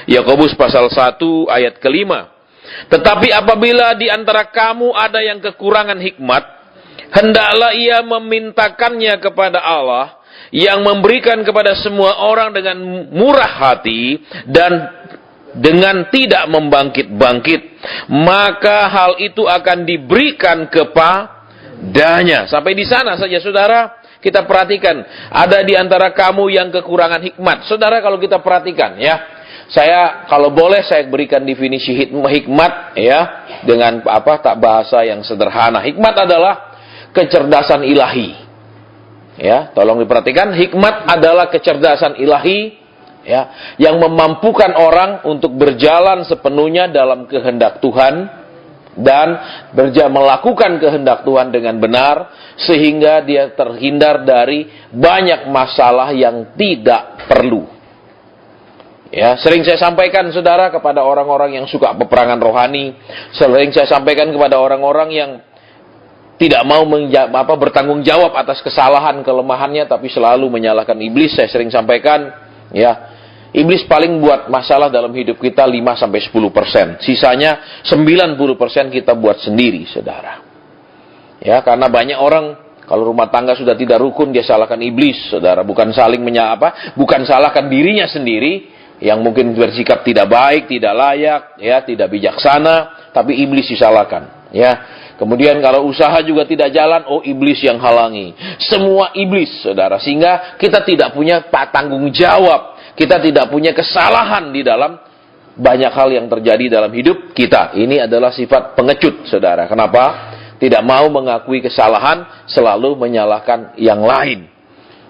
Yakobus pasal 1 ayat kelima. Tetapi apabila di antara kamu ada yang kekurangan hikmat, hendaklah ia memintakannya kepada Allah, yang memberikan kepada semua orang dengan murah hati dan dengan tidak membangkit-bangkit, maka hal itu akan diberikan kepadanya. Sampai di sana saja, saudara. Kita perhatikan, ada di antara kamu yang kekurangan hikmat. Saudara, kalau kita perhatikan ya, kalau boleh saya berikan definisi hikmat ya, dengan tak bahasa yang sederhana. Hikmat adalah kecerdasan ilahi. Ya, tolong diperhatikan, hikmat adalah kecerdasan ilahi ya, yang memampukan orang untuk berjalan sepenuhnya dalam kehendak Tuhan dan melakukan kehendak Tuhan dengan benar, sehingga dia terhindar dari banyak masalah yang tidak perlu. Ya, sering saya sampaikan, saudara, kepada orang-orang yang suka peperangan rohani, sering saya sampaikan kepada orang-orang yang tidak mau bertanggung jawab atas kesalahan kelemahannya, tapi selalu menyalahkan iblis. Saya sering sampaikan, ya, iblis paling buat masalah dalam hidup kita 5-10%. Sisanya 90% kita buat sendiri, saudara. Ya, karena banyak orang kalau rumah tangga sudah tidak rukun, dia salahkan iblis, saudara. Bukan salahkan dirinya sendiri yang mungkin bersikap tidak baik, tidak layak, ya, tidak bijaksana, tapi iblis disalahkan, ya. Kemudian kalau usaha juga tidak jalan, oh iblis yang halangi. Semua iblis, saudara. Sehingga kita tidak punya tanggung jawab. Kita tidak punya kesalahan di dalam banyak hal yang terjadi dalam hidup kita. Ini adalah sifat pengecut, saudara. Kenapa? Tidak mau mengakui kesalahan, selalu menyalahkan yang lain.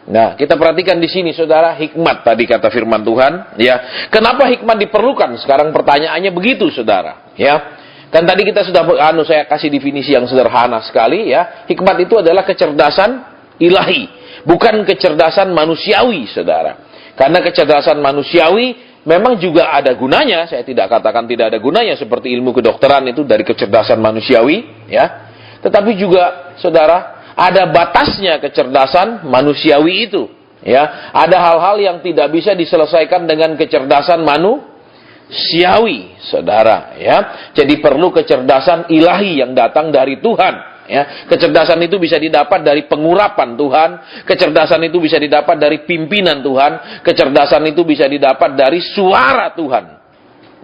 Nah, kita perhatikan di sini, saudara, hikmat tadi kata firman Tuhan. Ya, kenapa hikmat diperlukan? Sekarang pertanyaannya begitu, saudara. Ya, kan tadi kita sudah saya kasih definisi yang sederhana sekali. Ya, hikmat itu adalah kecerdasan ilahi, bukan kecerdasan manusiawi, saudara. Karena kecerdasan manusiawi memang juga ada gunanya, saya tidak katakan tidak ada gunanya, seperti ilmu kedokteran itu dari kecerdasan manusiawi, ya. Tetapi juga, saudara, ada batasnya kecerdasan manusiawi itu, ya. Ada hal-hal yang tidak bisa diselesaikan dengan kecerdasan manusiawi, saudara, ya. Jadi perlu kecerdasan ilahi yang datang dari Tuhan. Ya, kecerdasan itu bisa didapat dari pengurapan Tuhan, kecerdasan itu bisa didapat dari pimpinan Tuhan, kecerdasan itu bisa didapat dari suara Tuhan.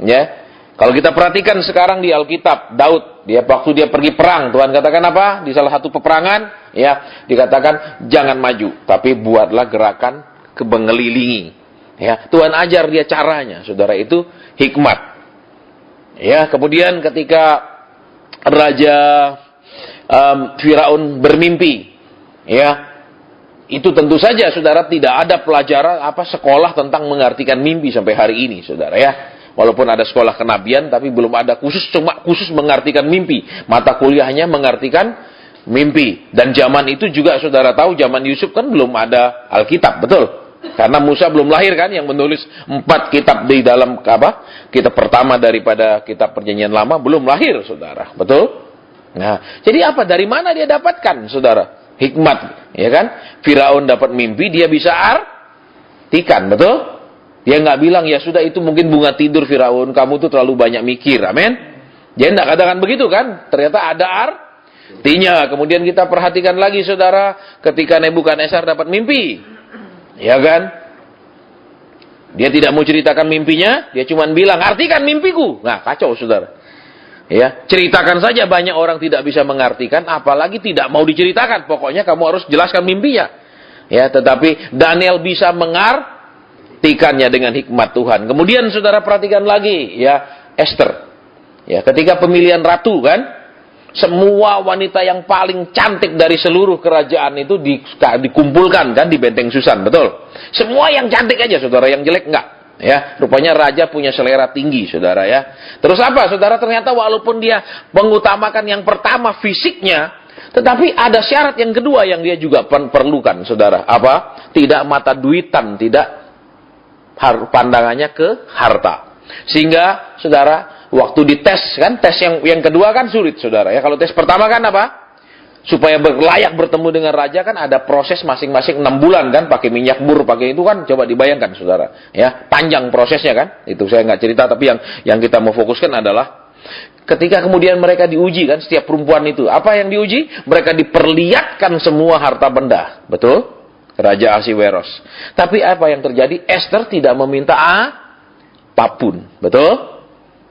Ya, kalau kita perhatikan sekarang di Alkitab, Daud, waktu dia pergi perang, Tuhan katakan apa? Di salah satu peperangan, ya, dikatakan jangan maju, tapi buatlah gerakan mengelilingi. Ya, Tuhan ajar dia caranya, saudara, itu hikmat. Ya, kemudian ketika Raja Firaun bermimpi, ya, itu tentu saja, saudara, tidak ada pelajaran sekolah tentang mengartikan mimpi sampai hari ini, saudara, ya. Walaupun ada sekolah kenabian, tapi belum ada khusus mengartikan mimpi. Mata kuliahnya mengartikan mimpi. Dan zaman itu juga, saudara tahu, zaman Yusuf kan belum ada Alkitab, betul? Karena Musa belum lahir kan, yang menulis 4 kitab di dalam kitab pertama daripada kitab Perjanjian Lama belum lahir, saudara, betul? Nah, jadi dari mana dia dapatkan, saudara? Hikmat, ya kan? Firaun dapat mimpi, dia bisa artikan, betul? Dia nggak bilang, ya sudah itu mungkin bunga tidur Firaun, kamu tuh terlalu banyak mikir, amin? Dia nggak katakan begitu kan? Ternyata ada artinya. Kemudian kita perhatikan lagi, saudara, ketika Nebukadnezar dapat mimpi, ya kan? Dia tidak mau ceritakan mimpinya, dia cuma bilang, artikan mimpiku. Nah, kacau, saudara. Ya, ceritakan saja, banyak orang tidak bisa mengartikan, apalagi tidak mau diceritakan. Pokoknya kamu harus jelaskan mimpinya. Ya, tetapi Daniel bisa mengartikannya dengan hikmat Tuhan. Kemudian saudara perhatikan lagi, ya, Esther. Ya, ketika pemilihan ratu kan, semua wanita yang paling cantik dari seluruh kerajaan itu dikumpulkan kan di Benteng Susan, betul? Semua yang cantik aja, saudara, yang jelek enggak. Ya, rupanya raja punya selera tinggi, saudara, ya. Terus apa, saudara? Ternyata walaupun dia mengutamakan yang pertama fisiknya, tetapi ada syarat yang kedua yang dia juga perlukan, saudara. Apa? Tidak mata duitan, tidak pandangannya ke harta. Sehingga, saudara, waktu dites kan, tes yang kedua kan sulit, saudara, ya. Kalau tes pertama kan apa? supaya layak bertemu dengan raja kan ada proses masing-masing 6 bulan kan, pakai minyak bur, pakai itu kan, coba dibayangkan saudara, ya panjang prosesnya kan. Itu saya nggak cerita, tapi yang kita mau fokuskan adalah ketika kemudian mereka diuji kan, setiap perempuan itu apa yang diuji? Mereka diperlihatkan semua harta benda, betul? Raja Ahasiweros. Tapi apa yang terjadi? Esther tidak meminta apapun, betul?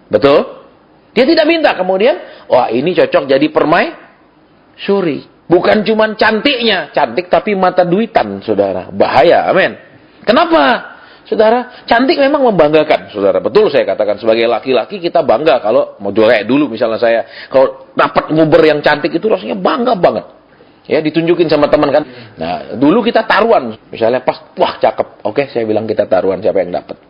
Betul? Dia tidak minta kemudian, wah ini cocok jadi permaisuri. Bukan cuma cantiknya, cantik tapi mata duitan, saudara. Bahaya, amin. Kenapa? Saudara, cantik memang membanggakan, saudara. Betul saya katakan, sebagai laki-laki kita bangga kalau, mau kayak dulu misalnya saya, kalau dapat nguber yang cantik itu rasanya bangga banget. Ya, ditunjukin sama teman kan. Nah, dulu kita taruhan. Misalnya pas, wah cakep. Oke, saya bilang kita taruhan, siapa yang dapat.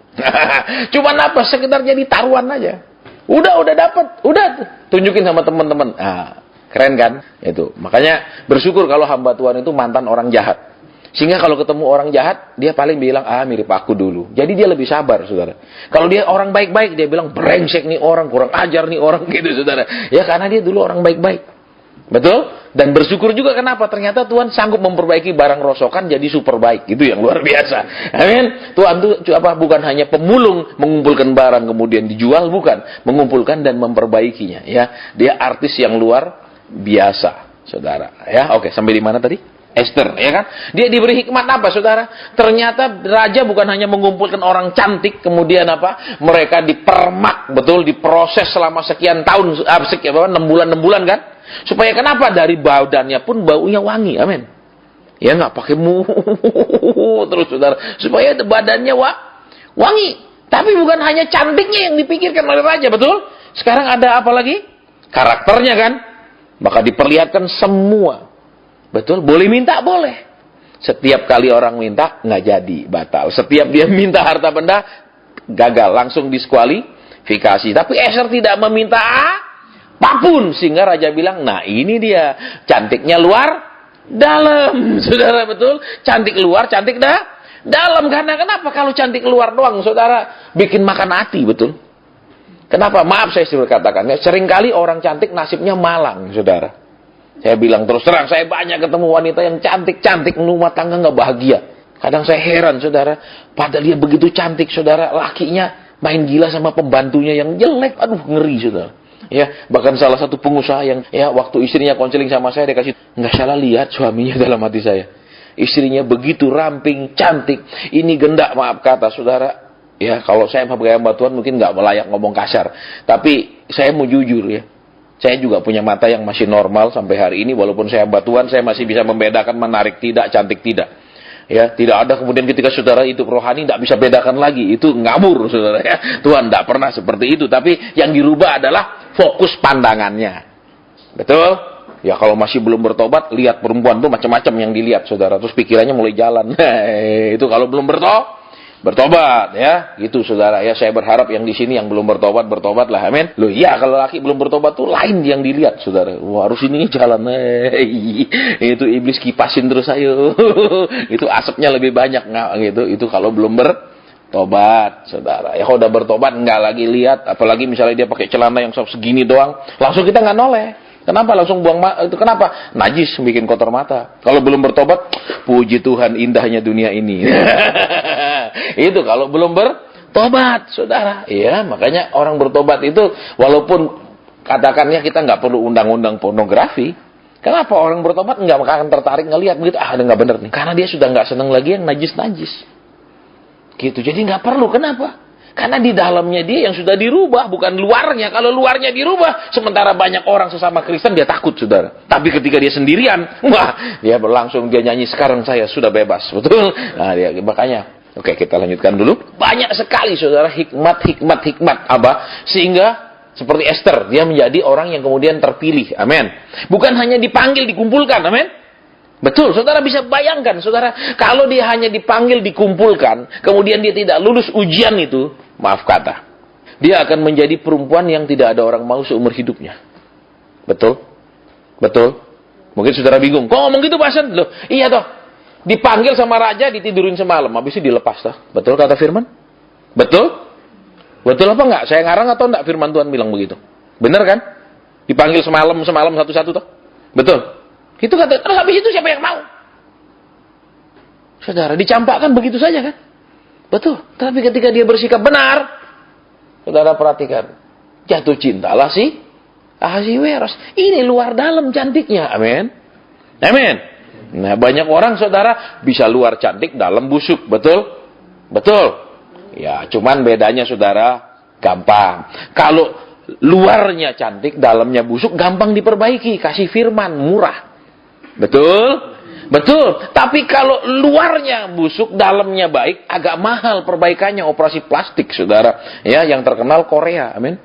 Cuman apa? Sekedar jadi taruhan aja. Udah dapat, udah tunjukin sama teman-teman. Nah, keren kan? Itu. Makanya bersyukur kalau hamba Tuhan itu mantan orang jahat. Sehingga kalau ketemu orang jahat, dia paling bilang, mirip aku dulu. Jadi dia lebih sabar, saudara. Kalau dia orang baik-baik, dia bilang, brengsek nih orang, kurang ajar nih orang, gitu, saudara. Ya, karena dia dulu orang baik-baik. Betul? Dan bersyukur juga kenapa? Ternyata Tuhan sanggup memperbaiki barang rosokan jadi super baik. Itu yang luar biasa. Amin. Tuhan itu bukan hanya pemulung mengumpulkan barang kemudian dijual, bukan. Mengumpulkan dan memperbaikinya. Ya, dia artis yang luar biasa, saudara. Ya, oke. Sampai di mana tadi? Esther, ya kan? Dia diberi hikmat apa, saudara? Ternyata raja bukan hanya mengumpulkan orang cantik, kemudian apa? Mereka dipermak, betul, diproses selama sekian tahun, 6 bulan kan? Supaya kenapa? Dari badannya pun baunya wangi, amin. Ya nggak pakai terus, saudara. Supaya badannya wangi. Tapi bukan hanya cantiknya yang dipikirkan oleh raja, betul? Sekarang ada apa lagi? Karakternya kan? Maka diperlihatkan semua. Betul? Boleh minta? Boleh. Setiap kali orang minta, nggak jadi, batal. Setiap dia minta harta benda, gagal. Langsung diskualifikasi. Tapi Esther tidak meminta apapun. Sehingga raja bilang, nah ini dia. Cantiknya luar, dalam. Saudara, betul? Cantik luar, cantik dalam. Karena kenapa? Kalau cantik luar doang, saudara, bikin makan hati, betul? Kenapa? Maaf saya sudah katakan. Seringkali orang cantik nasibnya malang, saudara. Saya bilang terus terang, saya banyak ketemu wanita yang cantik-cantik, rumah tangga nggak bahagia. Kadang saya heran, saudara. Padahal dia begitu cantik, saudara. Lakinya main gila sama pembantunya yang jelek. Aduh, ngeri, saudara. Ya, bahkan salah satu pengusaha yang, ya, waktu istrinya konseling sama saya, dia kasih, nggak salah lihat suaminya dalam hati saya. Istrinya begitu ramping, cantik. Ini gendak, maaf kata, saudara. Ya, kalau saya sebagai hamba Tuhan mungkin nggak layak ngomong kasar. Tapi saya mau jujur, ya. Saya juga punya mata yang masih normal sampai hari ini, walaupun saya hamba Tuhan, saya masih bisa membedakan menarik tidak, cantik tidak. Ya, tidak ada kemudian ketika saudara hidup rohani tidak bisa bedakan lagi, itu ngawur, saudara, ya. Tuhan tidak pernah seperti itu, tapi yang dirubah adalah fokus pandangannya. Betul? Ya, kalau masih belum bertobat, lihat perempuan tuh macam-macam yang dilihat, saudara, terus pikirannya mulai jalan. Itu kalau belum bertobat, ya, gitu, saudara. Ya, saya berharap yang di sini yang belum bertobatlah, amin. Loh, iya, kalau laki belum bertobat tuh lain yang dilihat, saudara. Wah, harus ini jalan, itu iblis kipasin terus, ayo. Itu asapnya lebih banyak, nggak, gitu. Itu kalau belum bertobat, saudara. Ya, kalau udah bertobat nggak lagi lihat, apalagi misalnya dia pakai celana yang segini doang, langsung kita nggak noleh. Kenapa langsung buang itu? Kenapa? Najis, bikin kotor mata. Kalau belum bertobat, puji Tuhan indahnya dunia ini. Itu kalau belum bertobat, saudara. Iya, makanya orang bertobat itu, walaupun katakannya kita nggak perlu undang-undang pornografi. Kenapa orang bertobat nggak akan tertarik ngelihat begitu? Ada nggak bener nih? Karena dia sudah nggak senang lagi yang najis-najis. Gitu. Jadi nggak perlu. Kenapa? Karena di dalamnya dia yang sudah dirubah, bukan luarnya. Kalau luarnya dirubah, sementara banyak orang sesama Kristen, dia takut, saudara. Tapi ketika dia sendirian, wah, dia berlangsung, dia nyanyi, sekarang saya sudah bebas. Betul? Nah, dia, makanya, oke, kita lanjutkan dulu. Banyak sekali, saudara, hikmat. Apa? Sehingga, seperti Esther, dia menjadi orang yang kemudian terpilih. Amin. Bukan hanya dipanggil, dikumpulkan. Amin. Betul, saudara bisa bayangkan, saudara, kalau dia hanya dipanggil, dikumpulkan, kemudian dia tidak lulus ujian itu, maaf kata, dia akan menjadi perempuan yang tidak ada orang mau seumur hidupnya. Betul? Betul? Mungkin saudara bingung, kok ngomong gitu Pastor? Loh, iya toh, dipanggil sama raja, ditidurin semalam, habis itu dilepas toh. Betul kata firman? Betul? Betul apa enggak? Saya ngarang atau enggak firman Tuhan bilang begitu? Benar kan? Dipanggil semalam satu-satu toh? Betul? Itu kata, terus habis itu siapa yang mau? Saudara, dicampakkan begitu saja kan? Betul. Tapi ketika dia bersikap benar, saudara perhatikan, jatuh cintalah si Ahasiweros. Ini luar dalam cantiknya. Amin. Amin. Nah, banyak orang saudara bisa luar cantik, dalam busuk. Betul? Betul. Ya, cuman bedanya saudara gampang. Kalau luarnya cantik, dalamnya busuk, gampang diperbaiki. Kasih firman, murah. Betul? Betul. Tapi kalau luarnya busuk, dalamnya baik, agak mahal perbaikannya, operasi plastik, saudara. Ya, yang terkenal Korea. Amin.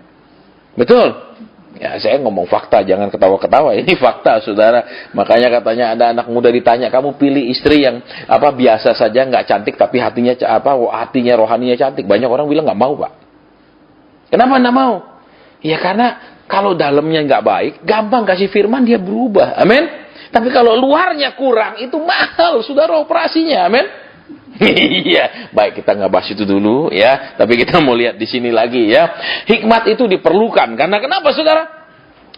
Betul. Ya, saya ngomong fakta, jangan ketawa-ketawa. Ini fakta, saudara. Makanya katanya ada anak muda ditanya, kamu pilih istri yang biasa saja, nggak cantik, tapi hatinya hatinya rohaninya cantik. Banyak orang bilang nggak mau, Pak. Kenapa nggak mau? Ya karena kalau dalamnya nggak baik, gampang kasih firman dia berubah. Amin. Tapi kalau luarnya kurang, itu mahal, saudara, operasinya. Amin. Iya, baik, kita nggak bahas itu dulu ya. Tapi kita mau lihat di sini lagi ya. Hikmat itu diperlukan karena kenapa, saudara?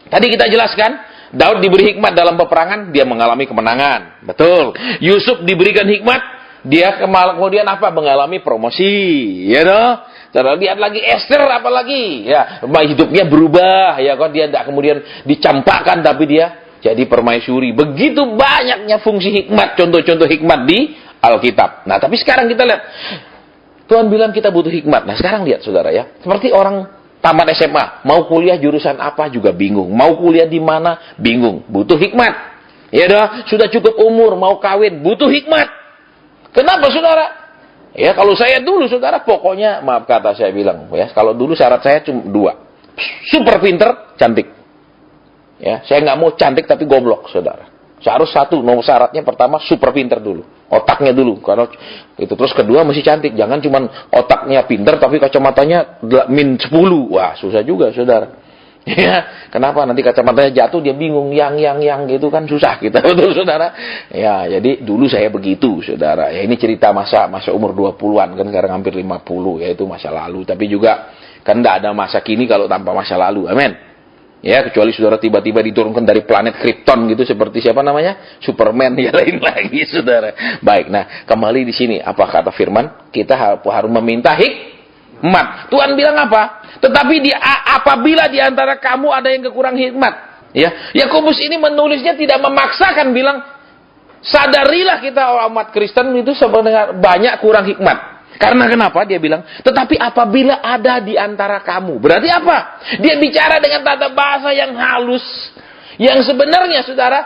Tadi kita jelaskan, Daud diberi hikmat dalam peperangan, dia mengalami kemenangan. Betul. Yusuf diberikan hikmat, dia kemudian mengalami promosi, ya toh. Saudara lihat lagi Esther, apalagi ya, hidupnya berubah, ya kan, dia tidak kemudian dicampakkan, tapi dia jadi permaisuri. Begitu banyaknya fungsi hikmat, contoh-contoh hikmat di Alkitab. Nah, tapi sekarang kita lihat. Tuhan bilang kita butuh hikmat. Nah, sekarang lihat, saudara ya. Seperti orang tamat SMA. Mau kuliah jurusan apa juga bingung. Mau kuliah di mana, bingung. Butuh hikmat. Ya dah, sudah cukup umur, mau kawin. Butuh hikmat. Kenapa, saudara? Ya, kalau saya dulu, saudara, pokoknya, maaf kata saya bilang. Ya, kalau dulu syarat saya cuma 2. Super pinter, cantik. Ya, saya nggak mau cantik tapi goblok, saudara. Harus 1, nomor syaratnya pertama super pinter dulu, otaknya dulu, karena itu. Terus kedua mesti cantik, jangan cuma otaknya pinter tapi kacamatanya -10, wah susah juga, saudara. Ya, kenapa nanti kacamatanya jatuh dia bingung, yang gitu kan susah kita, betul, saudara. Ya, jadi dulu saya begitu, saudara. Ya, ini cerita masa umur 20-an kan, sekarang hampir 50, ya itu masa lalu. Tapi juga kan tidak ada masa kini kalau tanpa masa lalu, amin. Ya, kecuali saudara tiba-tiba diturunkan dari planet Krypton gitu, seperti siapa namanya? Superman, ya lain lagi, saudara. Baik, nah kembali di sini, apa kata firman? Kita harus meminta hikmat. Tuhan bilang apa? Tetapi apabila di antara kamu ada yang kekurang hikmat, ya, Yakobus ini menulisnya tidak memaksakan, bilang sadarilah kita umat Kristen itu sebenarnya banyak kurang hikmat. Karena kenapa? Dia bilang, tetapi apabila ada di antara kamu. Berarti apa? Dia bicara dengan tata bahasa yang halus. Yang sebenarnya, saudara,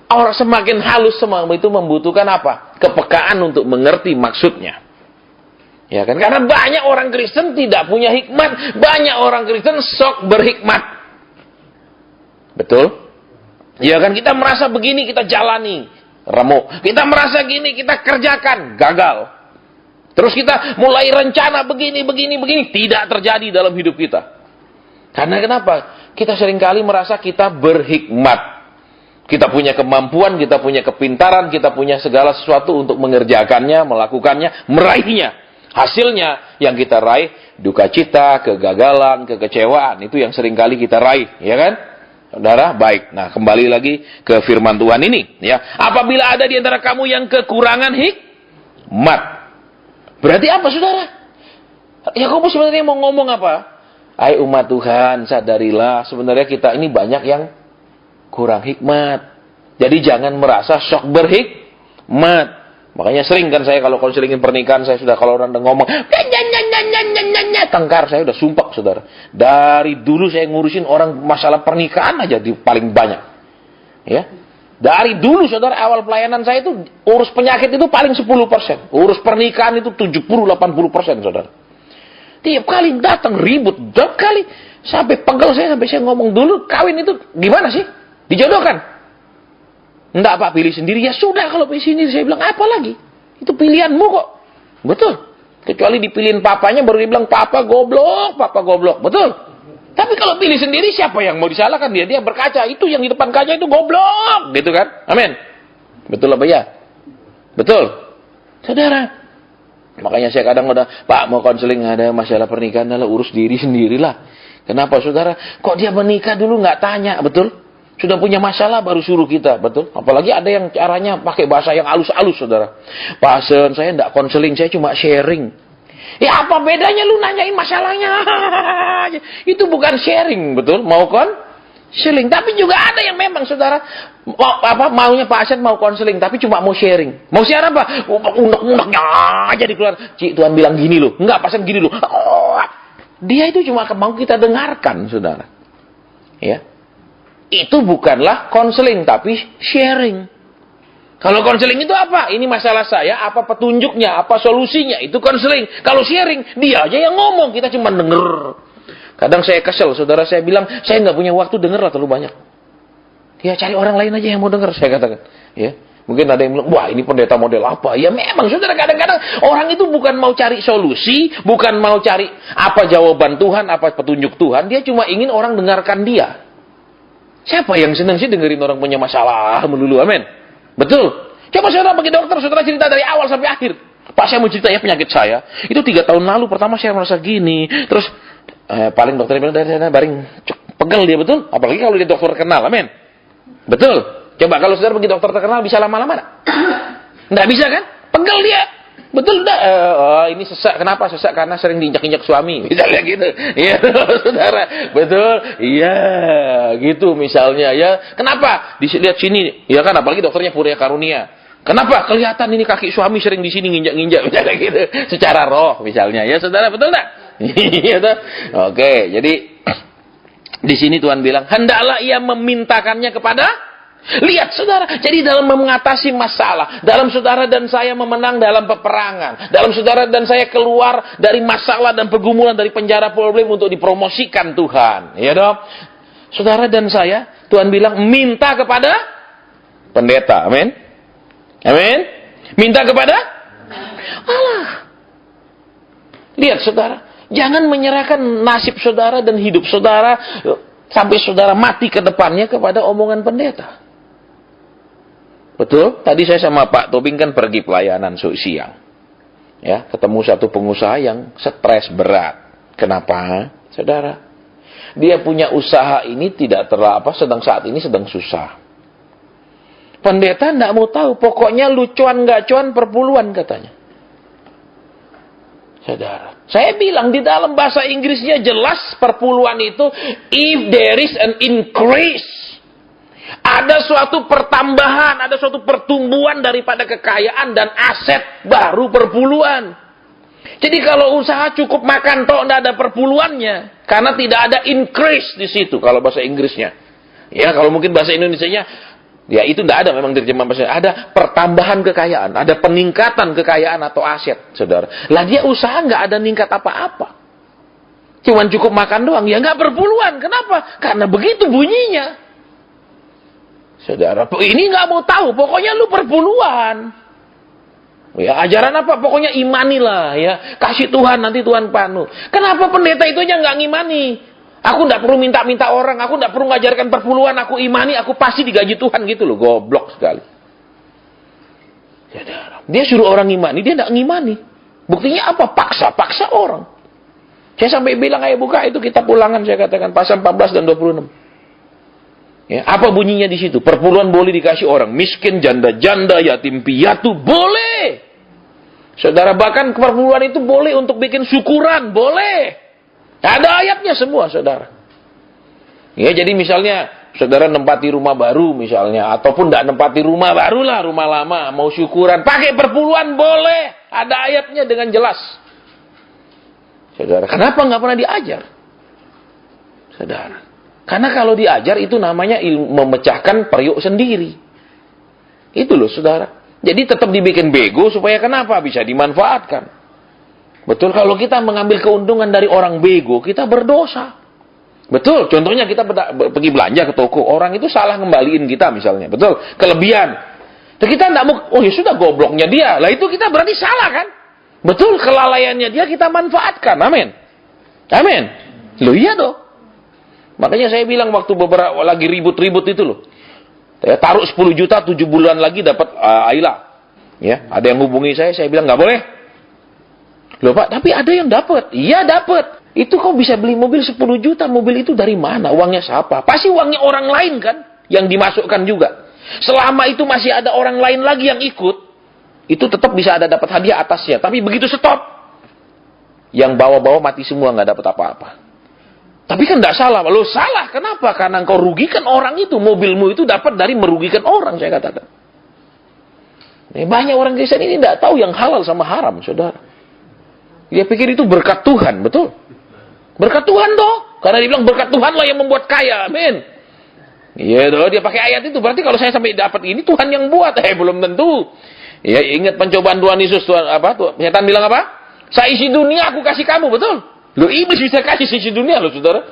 orang semakin halus itu membutuhkan apa? Kepekaan untuk mengerti maksudnya. Ya kan? Karena banyak orang Kristen tidak punya hikmat. Banyak orang Kristen sok berhikmat. Betul? Ya kan? Kita merasa begini, kita jalani. Remuk. Kita merasa gini, kita kerjakan. Gagal. Terus kita mulai rencana begini, tidak terjadi dalam hidup kita. Karena kenapa? Kita seringkali merasa kita berhikmat. Kita punya kemampuan, kita punya kepintaran, kita punya segala sesuatu untuk mengerjakannya, melakukannya, meraihnya. Hasilnya yang kita raih, duka cita, kegagalan, kekecewaan. Itu yang seringkali kita raih, ya kan? Saudara, baik. Nah, kembali lagi ke firman Tuhan ini. Ya, apabila ada di antara kamu yang kekurangan hikmat. Berarti apa, saudara? Yakobus sebenarnya mau ngomong apa? Hai umat Tuhan, sadarilah sebenarnya kita ini banyak yang kurang hikmat. Jadi jangan merasa sok berhikmat. Makanya sering kan saya kalau konselingin pernikahan, saya sudah kalau orang ngomong tengkar, saya udah sumpah, saudara. Dari dulu saya ngurusin orang masalah pernikahan aja paling banyak. Ya. Dari dulu, saudara, awal pelayanan saya itu urus penyakit itu paling 10%. Urus pernikahan itu 70-80%, saudara. Tiap kali datang ribut, tiap kali sampai pegel sampai saya ngomong dulu, kawin itu gimana sih? Dijodohkan? Enggak, Pak, pilih sendiri. Ya sudah, kalau pilih sendiri, saya bilang apa lagi? Itu pilihanmu kok. Betul. Kecuali dipilihin papanya baru dibilang papa goblok. Betul. Tapi kalau pilih sendiri, siapa yang mau disalahkan? Dia berkaca, itu yang di depan kaca itu goblok, gitu kan? Amin. Betul apa ya? Betul. Saudara, makanya saya kadang udah, Pak, mau konseling ada masalah pernikahan, adalah urus diri sendirilah. Kenapa, saudara? Kok dia menikah dulu nggak tanya, betul? Sudah punya masalah baru suruh kita, betul? Apalagi ada yang caranya pakai bahasa yang halus-halus, saudara. Pasien, saya enggak konseling, saya cuma sharing. Ya apa bedanya lu nanyain masalahnya? Itu bukan sharing, betul? Mau konseling. Tapi juga ada yang memang, saudara, maunya pasien mau konseling, tapi cuma mau sharing. Mau share apa? Unek-uneknya aja dikeluar. Cik, Tuhan bilang gini loh. Enggak, pasien gini loh. Dia itu cuma mau kita dengarkan, saudara. Ya. Itu bukanlah konseling, tapi sharing. Kalau konseling itu apa? Ini masalah saya, apa petunjuknya, apa solusinya, itu konseling. Kalau sharing, dia aja yang ngomong, kita cuma denger. Kadang saya kesel, saudara, saya bilang, saya nggak punya waktu denger lah terlalu banyak. Ya cari orang lain aja yang mau denger, saya katakan. Ya, mungkin ada yang bilang, wah ini pendeta model apa? Ya memang, saudara, kadang-kadang orang itu bukan mau cari solusi, bukan mau cari apa jawaban Tuhan, apa petunjuk Tuhan, dia cuma ingin orang dengarkan dia. Siapa yang senang sih dengerin orang punya masalah melulu, amin. Betul. Coba saudara pergi dokter, saudara cerita dari awal sampai akhir. Pak, saya mau cerita ya penyakit saya. Itu 3 tahun lalu, pertama saya merasa gini. Terus, paling dokternya bilang, baring, pegel dia, betul? Apalagi kalau dia dokter terkenal, amin. Betul. Coba kalau saudara pergi dokter terkenal, bisa lama-lama enggak? Enggak bisa kan? Pegel dia. Betul enggak? Ini sesak. Kenapa sesak? Karena sering diinjak-injak suami. Misalnya gitu. Iya, saudara. Betul. Iya, gitu misalnya ya. Kenapa? Dilihat sini. Ya kan, apalagi dokternya Purya Karunia. Kenapa? Kelihatan ini kaki suami sering di sini nginjak-nginjak. Misalnya gitu. Secara roh misalnya. Ya, saudara. Betul enggak? Iya, toh. Oke, jadi di sini Tuhan bilang, hendaklah ia memintakannya kepada. Lihat saudara, jadi dalam mengatasi masalah, dalam saudara dan saya memenang dalam peperangan, dalam saudara dan saya keluar dari masalah dan pergumulan dari penjara problem untuk dipromosikan Tuhan, ya dong. Saudara dan saya, Tuhan bilang minta kepada pendeta, amin, amin, minta kepada Allah. Lihat saudara, jangan menyerahkan nasib saudara dan hidup saudara sampai saudara mati ke depannya kepada omongan pendeta. Betul? Tadi saya sama Pak Tobing kan pergi pelayanan siang. Ya, ketemu satu pengusaha yang stres berat. Kenapa? Saudara, dia punya usaha ini tidak saat ini sedang susah. Pendeta enggak mau tahu, pokoknya lu cuan enggak cuan perpuluhan katanya. Saudara, saya bilang di dalam bahasa Inggrisnya jelas perpuluhan itu if there is an increase. Ada suatu pertambahan, ada suatu pertumbuhan daripada kekayaan dan aset baru perpuluhan. Jadi kalau usaha cukup makan tok, tidak ada perpuluhannya, karena tidak ada increase di situ kalau bahasa Inggrisnya. Ya kalau mungkin bahasa Indonesianya, ya itu tidak ada memang terjemahan bahasa. Ada pertambahan kekayaan, ada peningkatan kekayaan atau aset, saudara. Lah dia usaha nggak ada ningkat apa-apa, cuman cukup makan doang, ya nggak perpuluhan. Kenapa? Karena begitu bunyinya. Saudara, ini nggak mau tahu, pokoknya lu perpuluhan. Ya, ajaran apa? Pokoknya imanilah ya. Kasih Tuhan, nanti Tuhan panu. Kenapa pendeta itu aja nggak ngimani? Aku nggak perlu minta-minta orang, aku nggak perlu ngajarkan perpuluhan, aku imani, aku pasti digaji Tuhan gitu loh. Goblok sekali. Saudara, dia suruh orang ngimani, dia nggak ngimani. Buktinya apa? Paksa orang. Saya sampai bilang, ayo buka itu kitab Ulangan, saya katakan pasal 14 dan 26. Ya, apa bunyinya di situ? Perpuluhan boleh dikasih orang miskin, janda-janda, yatim piatu, boleh. Saudara, bahkan perpuluhan itu boleh untuk bikin syukuran, boleh. Ada ayatnya semua, saudara. Ya, jadi misalnya saudara nempati rumah baru misalnya, ataupun tidak nempati rumah baru lah, rumah lama, mau syukuran, pakai perpuluhan boleh. Ada ayatnya dengan jelas. Saudara, kenapa nggak pernah diajar? Saudara, karena kalau diajar itu namanya memecahkan periuk sendiri. Itu loh saudara. Jadi tetap dibikin bego supaya kenapa? Bisa dimanfaatkan. Betul, kalau kita mengambil keuntungan dari orang bego, kita berdosa. Betul, contohnya kita pergi belanja ke toko. Orang itu salah ngembaliin kita misalnya. Betul, kelebihan. Dan kita tidak mau, oh ya sudah gobloknya dia. Lah itu kita berarti salah kan? Betul, kelalaiannya dia kita manfaatkan. Amin. Amin. Loh iya dong. Makanya saya bilang waktu beberapa lagi ribut-ribut itu loh. Saya taruh 10 juta 7 bulan lagi dapat Ayla. Ya, ada yang hubungi saya bilang nggak boleh. Loh Pak, tapi ada yang dapat. Iya dapat. Itu kok bisa beli mobil 10 juta, mobil itu dari mana? Uangnya siapa? Pasti uangnya orang lain kan? yang dimasukkan juga. Selama itu masih ada orang lain lagi yang ikut, itu tetap bisa ada dapat hadiah atasnya. Tapi begitu stop, yang bawa-bawa mati semua, nggak dapat apa-apa. Tapi kan nggak salah. Lo salah, kenapa? Karena engkau rugikan orang itu. Mobilmu itu dapat dari merugikan orang, saya katakan. Banyak orang Kristen ini tidak tahu yang halal sama haram, saudara. Dia pikir itu berkat Tuhan, betul? Berkat Tuhan toh. Karena dia bilang berkat Tuhan lah yang membuat kaya, amin. Iya toh, dia pakai ayat itu. Berarti kalau saya sampai dapat ini, Tuhan yang buat. Belum tentu. Ya, ingat pencobaan Tuhan Yesus. Setan bilang apa? Saya isi dunia, aku kasih kamu, betul? Loh, iblis bisa kasih isi dunia loh, saudara.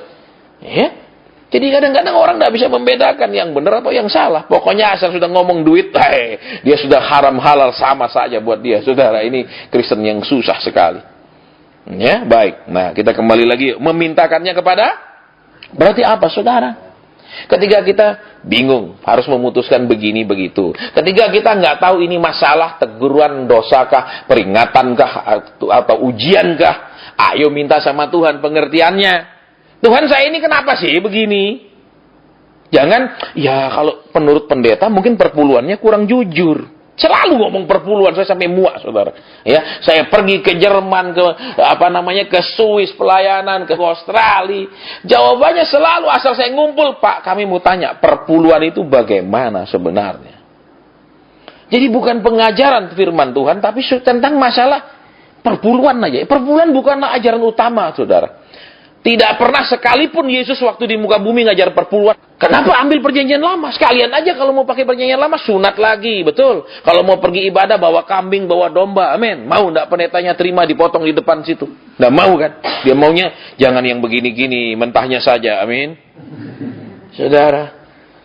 Ya. Jadi kadang-kadang orang tidak bisa membedakan yang benar atau yang salah. Pokoknya asal sudah ngomong duit, dia sudah haram halal sama saja buat dia. Saudara, ini Kristen yang susah sekali. Ya, baik. Nah, kita kembali lagi. Memintakannya kepada? Berarti apa, saudara? Ketika kita bingung, harus memutuskan begini, begitu. Ketika kita nggak tahu ini masalah, teguran, dosakah, peringatankah, atau ujiankah, ayo minta sama Tuhan pengertiannya. Tuhan, saya ini kenapa sih begini? Jangan, ya kalau menurut pendeta mungkin perpuluhannya kurang jujur. Selalu ngomong perpuluhan, saya sampai muak, saudara. Ya, saya pergi ke Jerman, ke Swiss pelayanan, ke Australia. Jawabannya selalu asal saya ngumpul, Pak, kami mau tanya, perpuluhan itu bagaimana sebenarnya? Jadi bukan pengajaran firman Tuhan, tapi tentang masalah perpuluhan aja. Perpuluhan bukanlah ajaran utama, saudara. Tidak pernah sekalipun Yesus waktu di muka bumi ngajar perpuluhan. Kenapa ambil perjanjian lama? Sekalian aja kalau mau pakai perjanjian lama, sunat lagi, betul. Kalau mau pergi ibadah, bawa kambing, bawa domba, amin. Mau enggak pendetanya terima dipotong di depan situ? Enggak mau kan? Dia maunya, jangan yang begini-gini, mentahnya saja, amin. Saudara,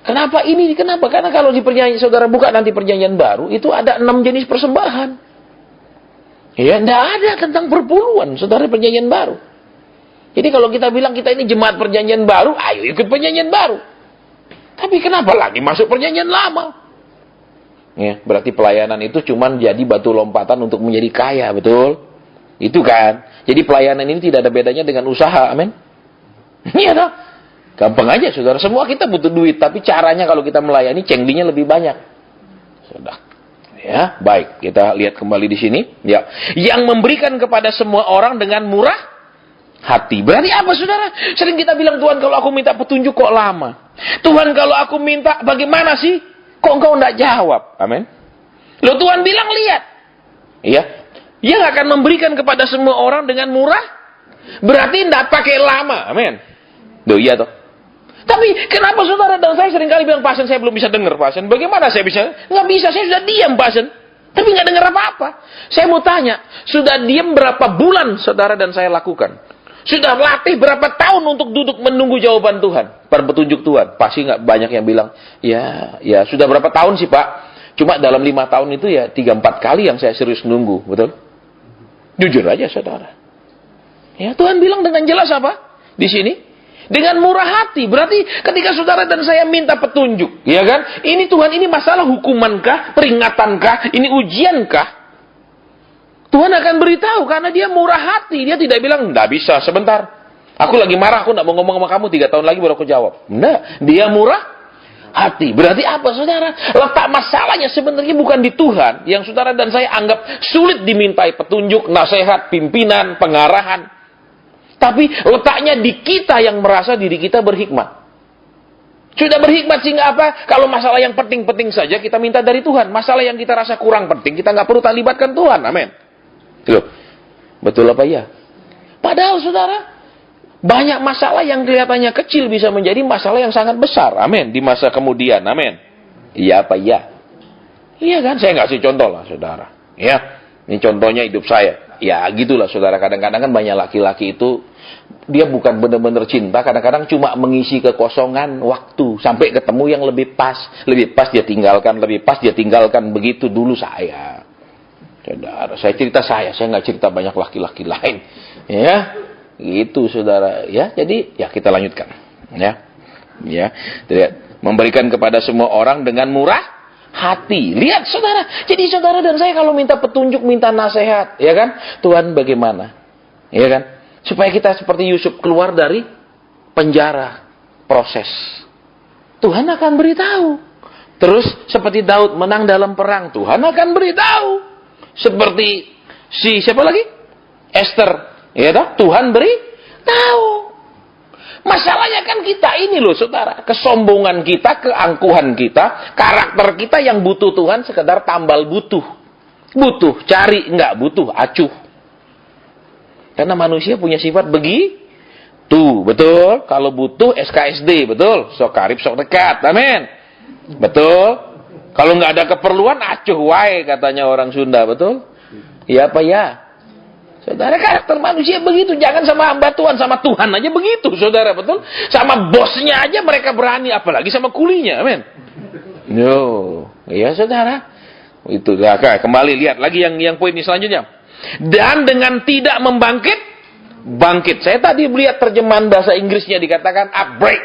kenapa ini? Kenapa? Karena kalau di perjanjian, saudara buka nanti perjanjian baru, itu ada 6 jenis persembahan. Ya, enggak ada tentang perpuluhan, saudara, perjanjian baru. Jadi kalau kita bilang kita ini jemaat perjanjian baru, ayo ikut perjanjian baru. Tapi kenapa lagi masuk perjanjian lama? Ya, berarti pelayanan itu cuma jadi batu lompatan untuk menjadi kaya, betul? Itu kan. Jadi pelayanan ini tidak ada bedanya dengan usaha, amin? Iya toh? Gampang aja, saudara. Semua kita butuh duit, tapi caranya kalau kita melayani, cengdinya lebih banyak. Sudah. Ya, baik. Kita lihat kembali di sini. Ya, yang memberikan kepada semua orang dengan murah hati. Berarti apa, saudara? Sering kita bilang, Tuhan kalau aku minta petunjuk kok lama. Tuhan kalau aku minta bagaimana sih? Kok engkau enggak jawab? Amin. Loh, Tuhan bilang lihat. Iya. Yang akan memberikan kepada semua orang dengan murah. Berarti enggak pakai lama. Amin. Loh, iya toh. Tapi kenapa, saudara? Dan saya sering kali bilang, Pasen saya belum bisa dengar, Pasen. Bagaimana saya bisa? Nggak bisa, saya sudah diam, Pasen. Tapi nggak dengar apa-apa. Saya mau tanya, sudah diam berapa bulan, saudara dan saya lakukan? Sudah latih berapa tahun untuk duduk menunggu jawaban Tuhan, petunjuk Tuhan? Pasti nggak banyak yang bilang, ya sudah berapa tahun sih Pak? Cuma dalam 5 tahun itu ya 3-4 kali yang saya serius nunggu, betul? Jujur aja, saudara. Ya, Tuhan bilang dengan jelas apa? Di sini, dengan murah hati. Berarti ketika saudara dan saya minta petunjuk, ya kan? Ini Tuhan, ini masalah hukumankah, peringatankah, ini ujiankah? Tuhan akan beritahu karena dia murah hati. Dia tidak bilang, enggak bisa, sebentar. Aku lagi marah, aku enggak mau ngomong sama kamu, 3 tahun lagi baru aku jawab. Enggak, dia murah hati. Berarti apa, saudara? Letak masalahnya sebenarnya bukan di Tuhan. Yang saudara dan saya anggap sulit dimintai petunjuk, nasihat, pimpinan, pengarahan. Tapi letaknya di kita yang merasa diri kita berhikmat. Sudah berhikmat sehingga apa? Kalau masalah yang penting-penting saja kita minta dari Tuhan. Masalah yang kita rasa kurang penting, kita nggak perlu libatkan Tuhan. Amin. Loh, betul apa iya? Padahal saudara, banyak masalah yang kelihatannya kecil bisa menjadi masalah yang sangat besar. Amin. Di masa kemudian. Amin. Iya apa iya? Iya kan? Saya ngasih contoh lah, saudara. Ya, ini contohnya hidup saya. Ya, gitulah, saudara. Kadang-kadang kan banyak laki-laki itu, dia bukan benar-benar cinta. Kadang-kadang cuma mengisi kekosongan waktu. Sampai ketemu yang lebih pas. Lebih pas dia tinggalkan, lebih pas dia tinggalkan. Begitu dulu saya. Saudara, saya cerita saya nggak cerita banyak laki-laki lain, ya, gitu, saudara, ya. Jadi, ya kita lanjutkan, ya. Lihat, memberikan kepada semua orang dengan murah hati. Lihat, saudara. Jadi saudara dan saya kalau minta petunjuk, minta nasihat, ya kan? Tuhan bagaimana, ya kan? Supaya kita seperti Yusuf keluar dari penjara, proses. Tuhan akan beritahu. Terus seperti Daud menang dalam perang, Tuhan akan beritahu. Seperti siapa lagi? Esther, ya toh? Tuhan beritahu. Masalahnya kan kita ini loh saudara, kesombongan kita, keangkuhan kita, karakter kita yang butuh Tuhan sekedar tambal butuh. Butuh, cari, enggak butuh, acuh. Karena manusia punya sifat begitu, betul? Kalau butuh SKSD, betul? Sok karib, sok dekat, amin. Betul? Kalau nggak ada keperluan, acuh wae katanya orang Sunda, betul? Iya apa ya? Saudara, karakter manusia begitu. Jangan sama hamba Tuhan, sama Tuhan aja begitu, saudara, betul? Sama bosnya aja mereka berani, apalagi sama kulinya, amin. Yo, iya saudara. Itu, kembali lihat lagi yang poin ini selanjutnya. Dan dengan tidak bangkit. Saya tadi melihat terjemahan bahasa Inggrisnya dikatakan upbraid.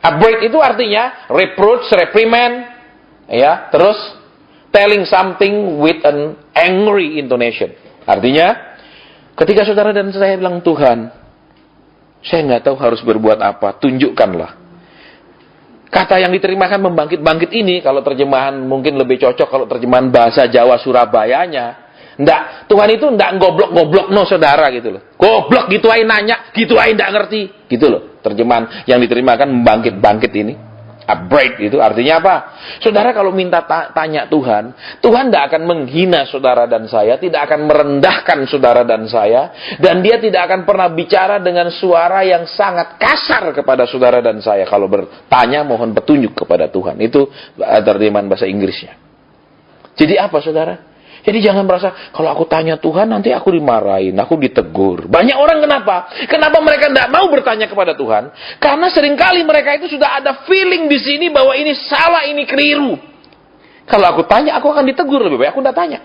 Upbraid itu artinya reproach, reprimand, ya, terus telling something with an angry intonation. Artinya, ketika saudara dan saya bilang, Tuhan, saya nggak tahu harus berbuat apa, tunjukkanlah. Kata yang diterjemahkan membangkit-bangkit ini, kalau terjemahan mungkin lebih cocok, kalau terjemahan bahasa Jawa Surabayanya, ndak, Tuhan itu ndak goblok-goblok no saudara gitu loh. Goblok gitu aja nanya, gitu aja ndak ngerti, gitu loh. Terjemahan yang diterjemahkan membangkit-bangkit ini. Upbraid itu artinya apa? Saudara kalau minta tanya Tuhan, Tuhan tidak akan menghina saudara dan saya, tidak akan merendahkan saudara dan saya, dan dia tidak akan pernah bicara dengan suara yang sangat kasar kepada saudara dan saya. Kalau bertanya mohon petunjuk kepada Tuhan. Itu terjemahan bahasa Inggrisnya. Jadi apa saudara? Jadi jangan merasa, kalau aku tanya Tuhan, nanti aku dimarahin, aku ditegur. Banyak orang kenapa? Kenapa mereka tidak mau bertanya kepada Tuhan? Karena seringkali mereka itu sudah ada feeling di sini bahwa ini salah, ini keliru. Kalau aku tanya, aku akan ditegur. Lebih baik aku tidak tanya.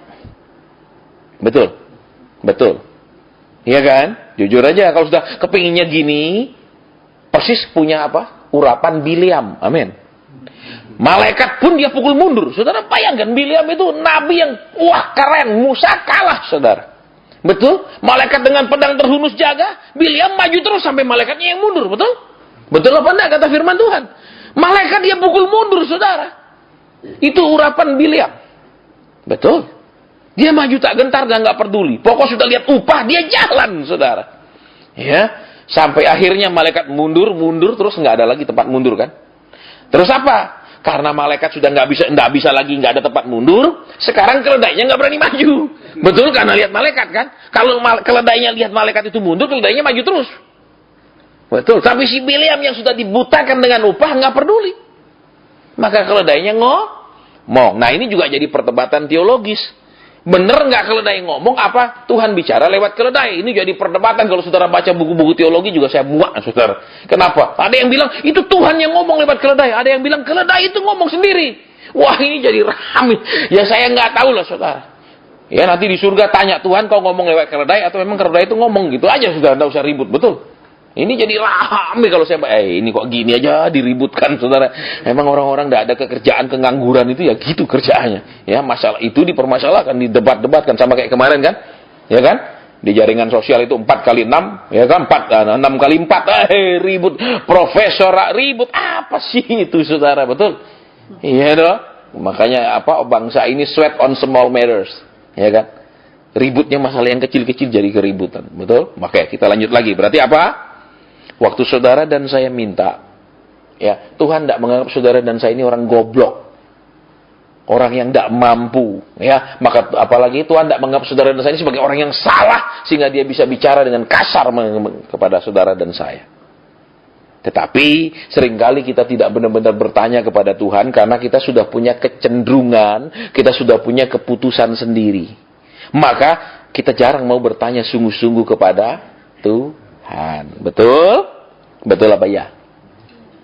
Betul? Betul. Iya kan? Jujur aja, kalau sudah kepinginnya gini, persis punya apa? Urapan Bileam. Amin. Malaikat pun dia pukul mundur. Saudara bayangkan, Bileam itu nabi yang wah keren, Musa kalah saudara. Betul? Malaikat dengan pedang terhunus jaga, Bileam maju terus sampai malaikatnya yang mundur, betul? Betul apa enggak kata firman Tuhan? Malaikat dia pukul mundur saudara. Itu urapan Bileam. Betul? Dia maju tak gentar dan enggak peduli. Pokok sudah lihat upah, dia jalan saudara. Ya, sampai akhirnya malaikat mundur terus enggak ada lagi tempat mundur kan? Terus apa? Karena malaikat sudah nggak bisa lagi, nggak ada tempat mundur. Sekarang keledainya nggak berani maju, betul? Karena lihat malaikat kan. Kalau keledainya lihat malaikat itu mundur, keledainya maju terus, betul. Tapi si Bileam yang sudah dibutakan dengan upah nggak peduli, maka keledainya ngomong. Nah ini juga jadi perdebatan teologis. Bener nggak keledai ngomong apa Tuhan bicara lewat keledai? Ini jadi perdebatan. Kalau saudara baca buku-buku teologi juga saya muak, saudara. Kenapa? Ada yang bilang itu Tuhan yang ngomong lewat keledai. Ada yang bilang keledai itu ngomong sendiri. Wah ini jadi rame. Ya saya nggak tahu lah saudara. Ya nanti di surga tanya Tuhan kau ngomong lewat keledai atau memang keledai itu ngomong gitu aja saudara. Nggak usah ribut, betul? Ini jadi rame kalau saya ini kok gini aja diributkan saudara. Emang orang-orang tidak ada pekerjaan, kengangguran itu ya gitu kerjaannya. Ya masalah itu dipermasalahkan, didebat-debatkan sama kayak kemarin kan. Ya kan? Di jaringan sosial itu 4x6, ya kan? 6x4, ribut. Profesor ribut apa sih itu saudara, betul? Iya dong. Makanya apa bangsa ini sweat on small matters, ya kan? Ributnya masalah yang kecil-kecil jadi keributan, betul? Oke, kita lanjut lagi. Berarti apa? Waktu saudara dan saya minta, ya Tuhan tidak menganggap saudara dan saya ini orang goblok, orang yang tidak mampu, ya. Maka apalagi Tuhan tidak menganggap saudara dan saya ini sebagai orang yang salah sehingga dia bisa bicara dengan kasar kepada saudara dan saya. Tetapi seringkali kita tidak benar-benar bertanya kepada Tuhan karena kita sudah punya kecenderungan, kita sudah punya keputusan sendiri. Maka kita jarang mau bertanya sungguh-sungguh kepada Tuhan. Betul? Betul apa ya?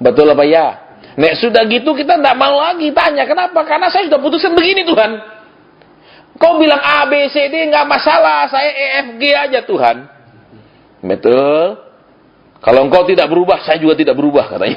Betul apa ya? Nek sudah gitu kita tidak mau lagi tanya. Kenapa? Karena saya sudah putuskan begini Tuhan. Kau bilang A, B, C, D nggak masalah. Saya E, F, G aja Tuhan. Betul? Kalau engkau tidak berubah, saya juga tidak berubah katanya.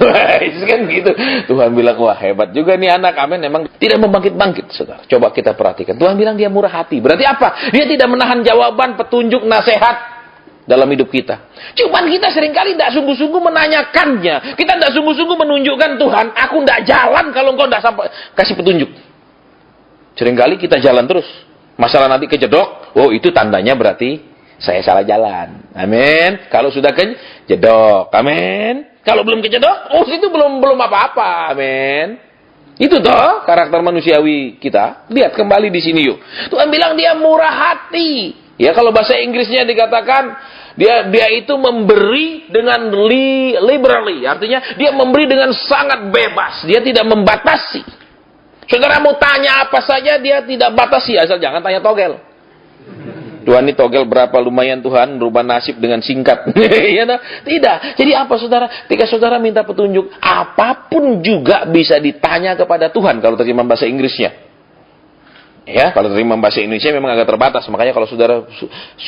Kan gitu. Tuhan bilang, wah hebat juga nih anak. Amin. Memang tidak membangkit-bangkit, saudara. Coba kita perhatikan. Tuhan bilang dia murah hati. Berarti apa? Dia tidak menahan jawaban, petunjuk, nasihat. dalam hidup kita. Cuman kita seringkali tidak sungguh-sungguh menanyakannya. Kita tidak sungguh-sungguh menunjukkan, Tuhan, aku tidak jalan kalau engkau tidak sampai kasih petunjuk. Seringkali kita jalan terus. Masalah nanti kejedok, oh itu tandanya berarti saya salah jalan. Amin. Kalau sudah kejedok, amin. Kalau belum kejedok, oh itu belum apa-apa. Amin. Itu toh karakter manusiawi kita. Lihat kembali di sini yuk. Tuhan bilang dia murah hati. Ya kalau bahasa Inggrisnya dikatakan dia itu memberi dengan liberally. Artinya dia memberi dengan sangat bebas. Dia tidak membatasi. Saudara mau tanya apa saja dia tidak batasi, asal jangan tanya togel. Tuhan ini togel berapa lumayan Tuhan, rubah nasib dengan singkat. Ya, tidak. Jadi apa saudara? Ketika saudara minta petunjuk, apapun juga bisa ditanya kepada Tuhan kalau terjemahan bahasa Inggrisnya. Ya, kalau terjemahan bahasa Indonesia memang agak terbatas. Makanya kalau saudara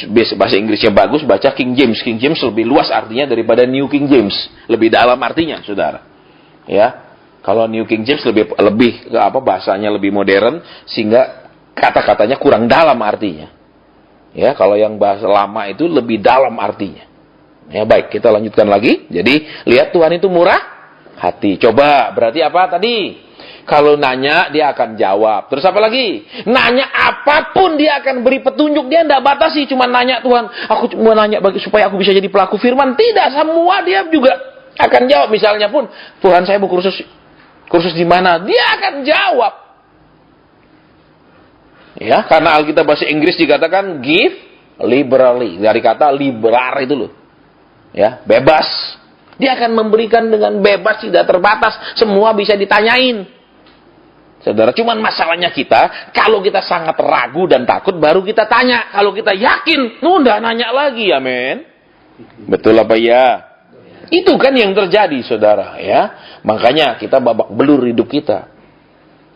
bahasa Inggrisnya bagus, baca King James. King James lebih luas artinya daripada New King James. Lebih dalam artinya, saudara. Ya. Kalau New King James lebih bahasanya lebih modern sehingga kata-katanya kurang dalam artinya. Ya, kalau yang bahasa lama itu lebih dalam artinya. Ya, baik, kita lanjutkan lagi. Jadi, lihat Tuhan itu murah hati. Coba, berarti apa tadi? Kalau nanya, dia akan jawab. Terus apa lagi? Nanya apapun, dia akan beri petunjuk. Dia tidak batasi, cuma nanya, Tuhan, aku mau nanya supaya aku bisa jadi pelaku firman. Tidak, semua dia juga akan jawab. Misalnya pun, Tuhan saya mau kursus di mana? Dia akan jawab. Ya, karena Alkitab bahasa Inggris dikatakan give liberally. Dari kata liberal itu loh. Ya, bebas. Dia akan memberikan dengan bebas, tidak terbatas. Semua bisa ditanyain. Saudara, cuman masalahnya kita, kalau kita sangat ragu dan takut, baru kita tanya. Kalau kita yakin, udah nanya lagi, amin. Betul apa ya? Itu kan yang terjadi, saudara. Ya, makanya kita babak belur hidup kita.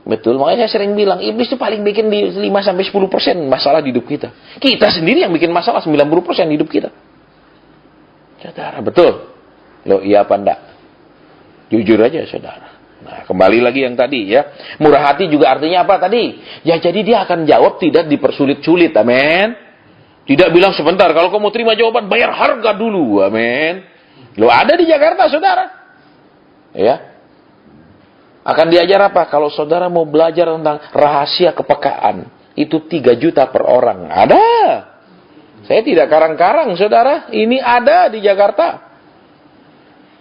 Betul, makanya saya sering bilang, iblis itu paling bikin di 5-10% masalah di hidup kita. Kita sendiri yang bikin masalah 90% hidup kita. Saudara, betul? Loh, iya apa enggak? Jujur aja, saudara. Nah, kembali lagi yang tadi ya. Murah hati juga artinya apa tadi? Ya, jadi dia akan jawab tidak dipersulit-sulit, amin. Tidak bilang sebentar, kalau kamu terima jawaban, bayar harga dulu, amin. Loh, ada di Jakarta, saudara. Ya. Akan diajar apa? Kalau saudara mau belajar tentang rahasia kepekaan, itu 3 juta per orang. Ada. Saya tidak karang-karang, saudara. Ini ada di Jakarta.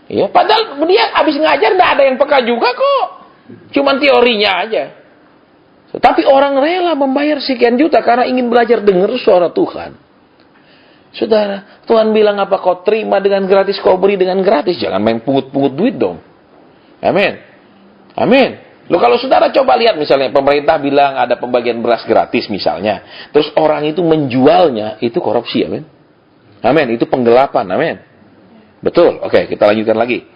Ya, padahal dia habis ngajar tidak ada yang peka juga kok. Cuman teorinya aja. Tapi orang rela membayar sekian juta karena ingin belajar dengar suara Tuhan. Saudara, Tuhan bilang apa kau terima dengan gratis, kau beri dengan gratis. Jangan main pungut-pungut duit dong. Amin. Amin. Loh, kalau saudara coba lihat misalnya pemerintah bilang ada pembagian beras gratis misalnya. Terus orang itu menjualnya, itu korupsi, amin. Amin, itu penggelapan, amin. Betul. Oke, kita lanjutkan lagi.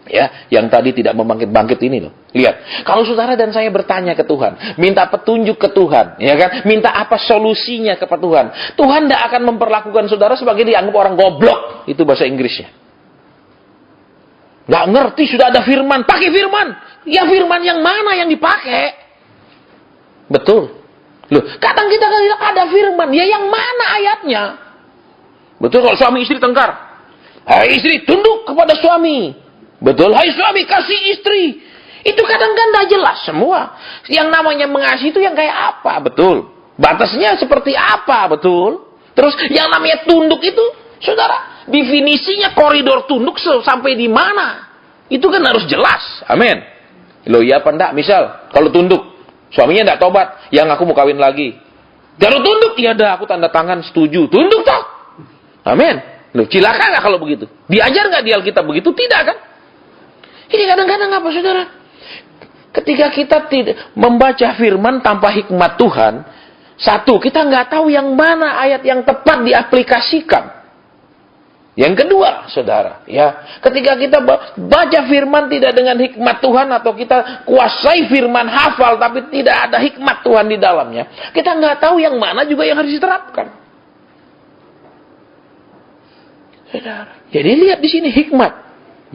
Ya, yang tadi tidak membangkit-bangkit ini loh. Lihat, kalau saudara dan saya bertanya ke Tuhan, minta petunjuk ke Tuhan, ya kan? Minta apa solusinya kepada Tuhan. Tuhan tidak akan memperlakukan saudara sebagai dianggap orang goblok. Itu bahasa Inggrisnya. Nggak ngerti, sudah ada firman, pakai firman. Ya firman yang mana yang dipakai? Betul. Loh, kadang kita ada firman, ya yang mana ayatnya? Betul, kalau suami istri tengkar. Hai istri, tunduk kepada suami. Betul, hai suami, kasih istri. Itu kadang kan tidak jelas semua. Yang namanya mengasihi itu yang kayak apa? Betul. Batasnya seperti apa? Betul. Terus yang namanya tunduk itu, saudara, definisinya koridor tunduk sampai di mana? Itu kan harus jelas. Amin. Loh, iya apa enggak? Misal, kalau tunduk, suaminya enggak tobat, yang aku mau kawin lagi. Kalau tunduk, ya dah, aku tanda tangan setuju. Tunduk toh. Amin. Loh, cilaka enggak kalau begitu? Diajar enggak di Alkitab begitu? Tidak kan? Ini kadang-kadang apa, saudara? Ketika kita tidak membaca firman tanpa hikmat Tuhan, satu, kita nggak tahu yang mana ayat yang tepat diaplikasikan. Yang kedua, saudara, ya, ketika kita baca firman tidak dengan hikmat Tuhan atau kita kuasai firman hafal tapi tidak ada hikmat Tuhan di dalamnya, kita nggak tahu yang mana juga yang harus diterapkan. Saudara, jadi lihat di sini hikmat,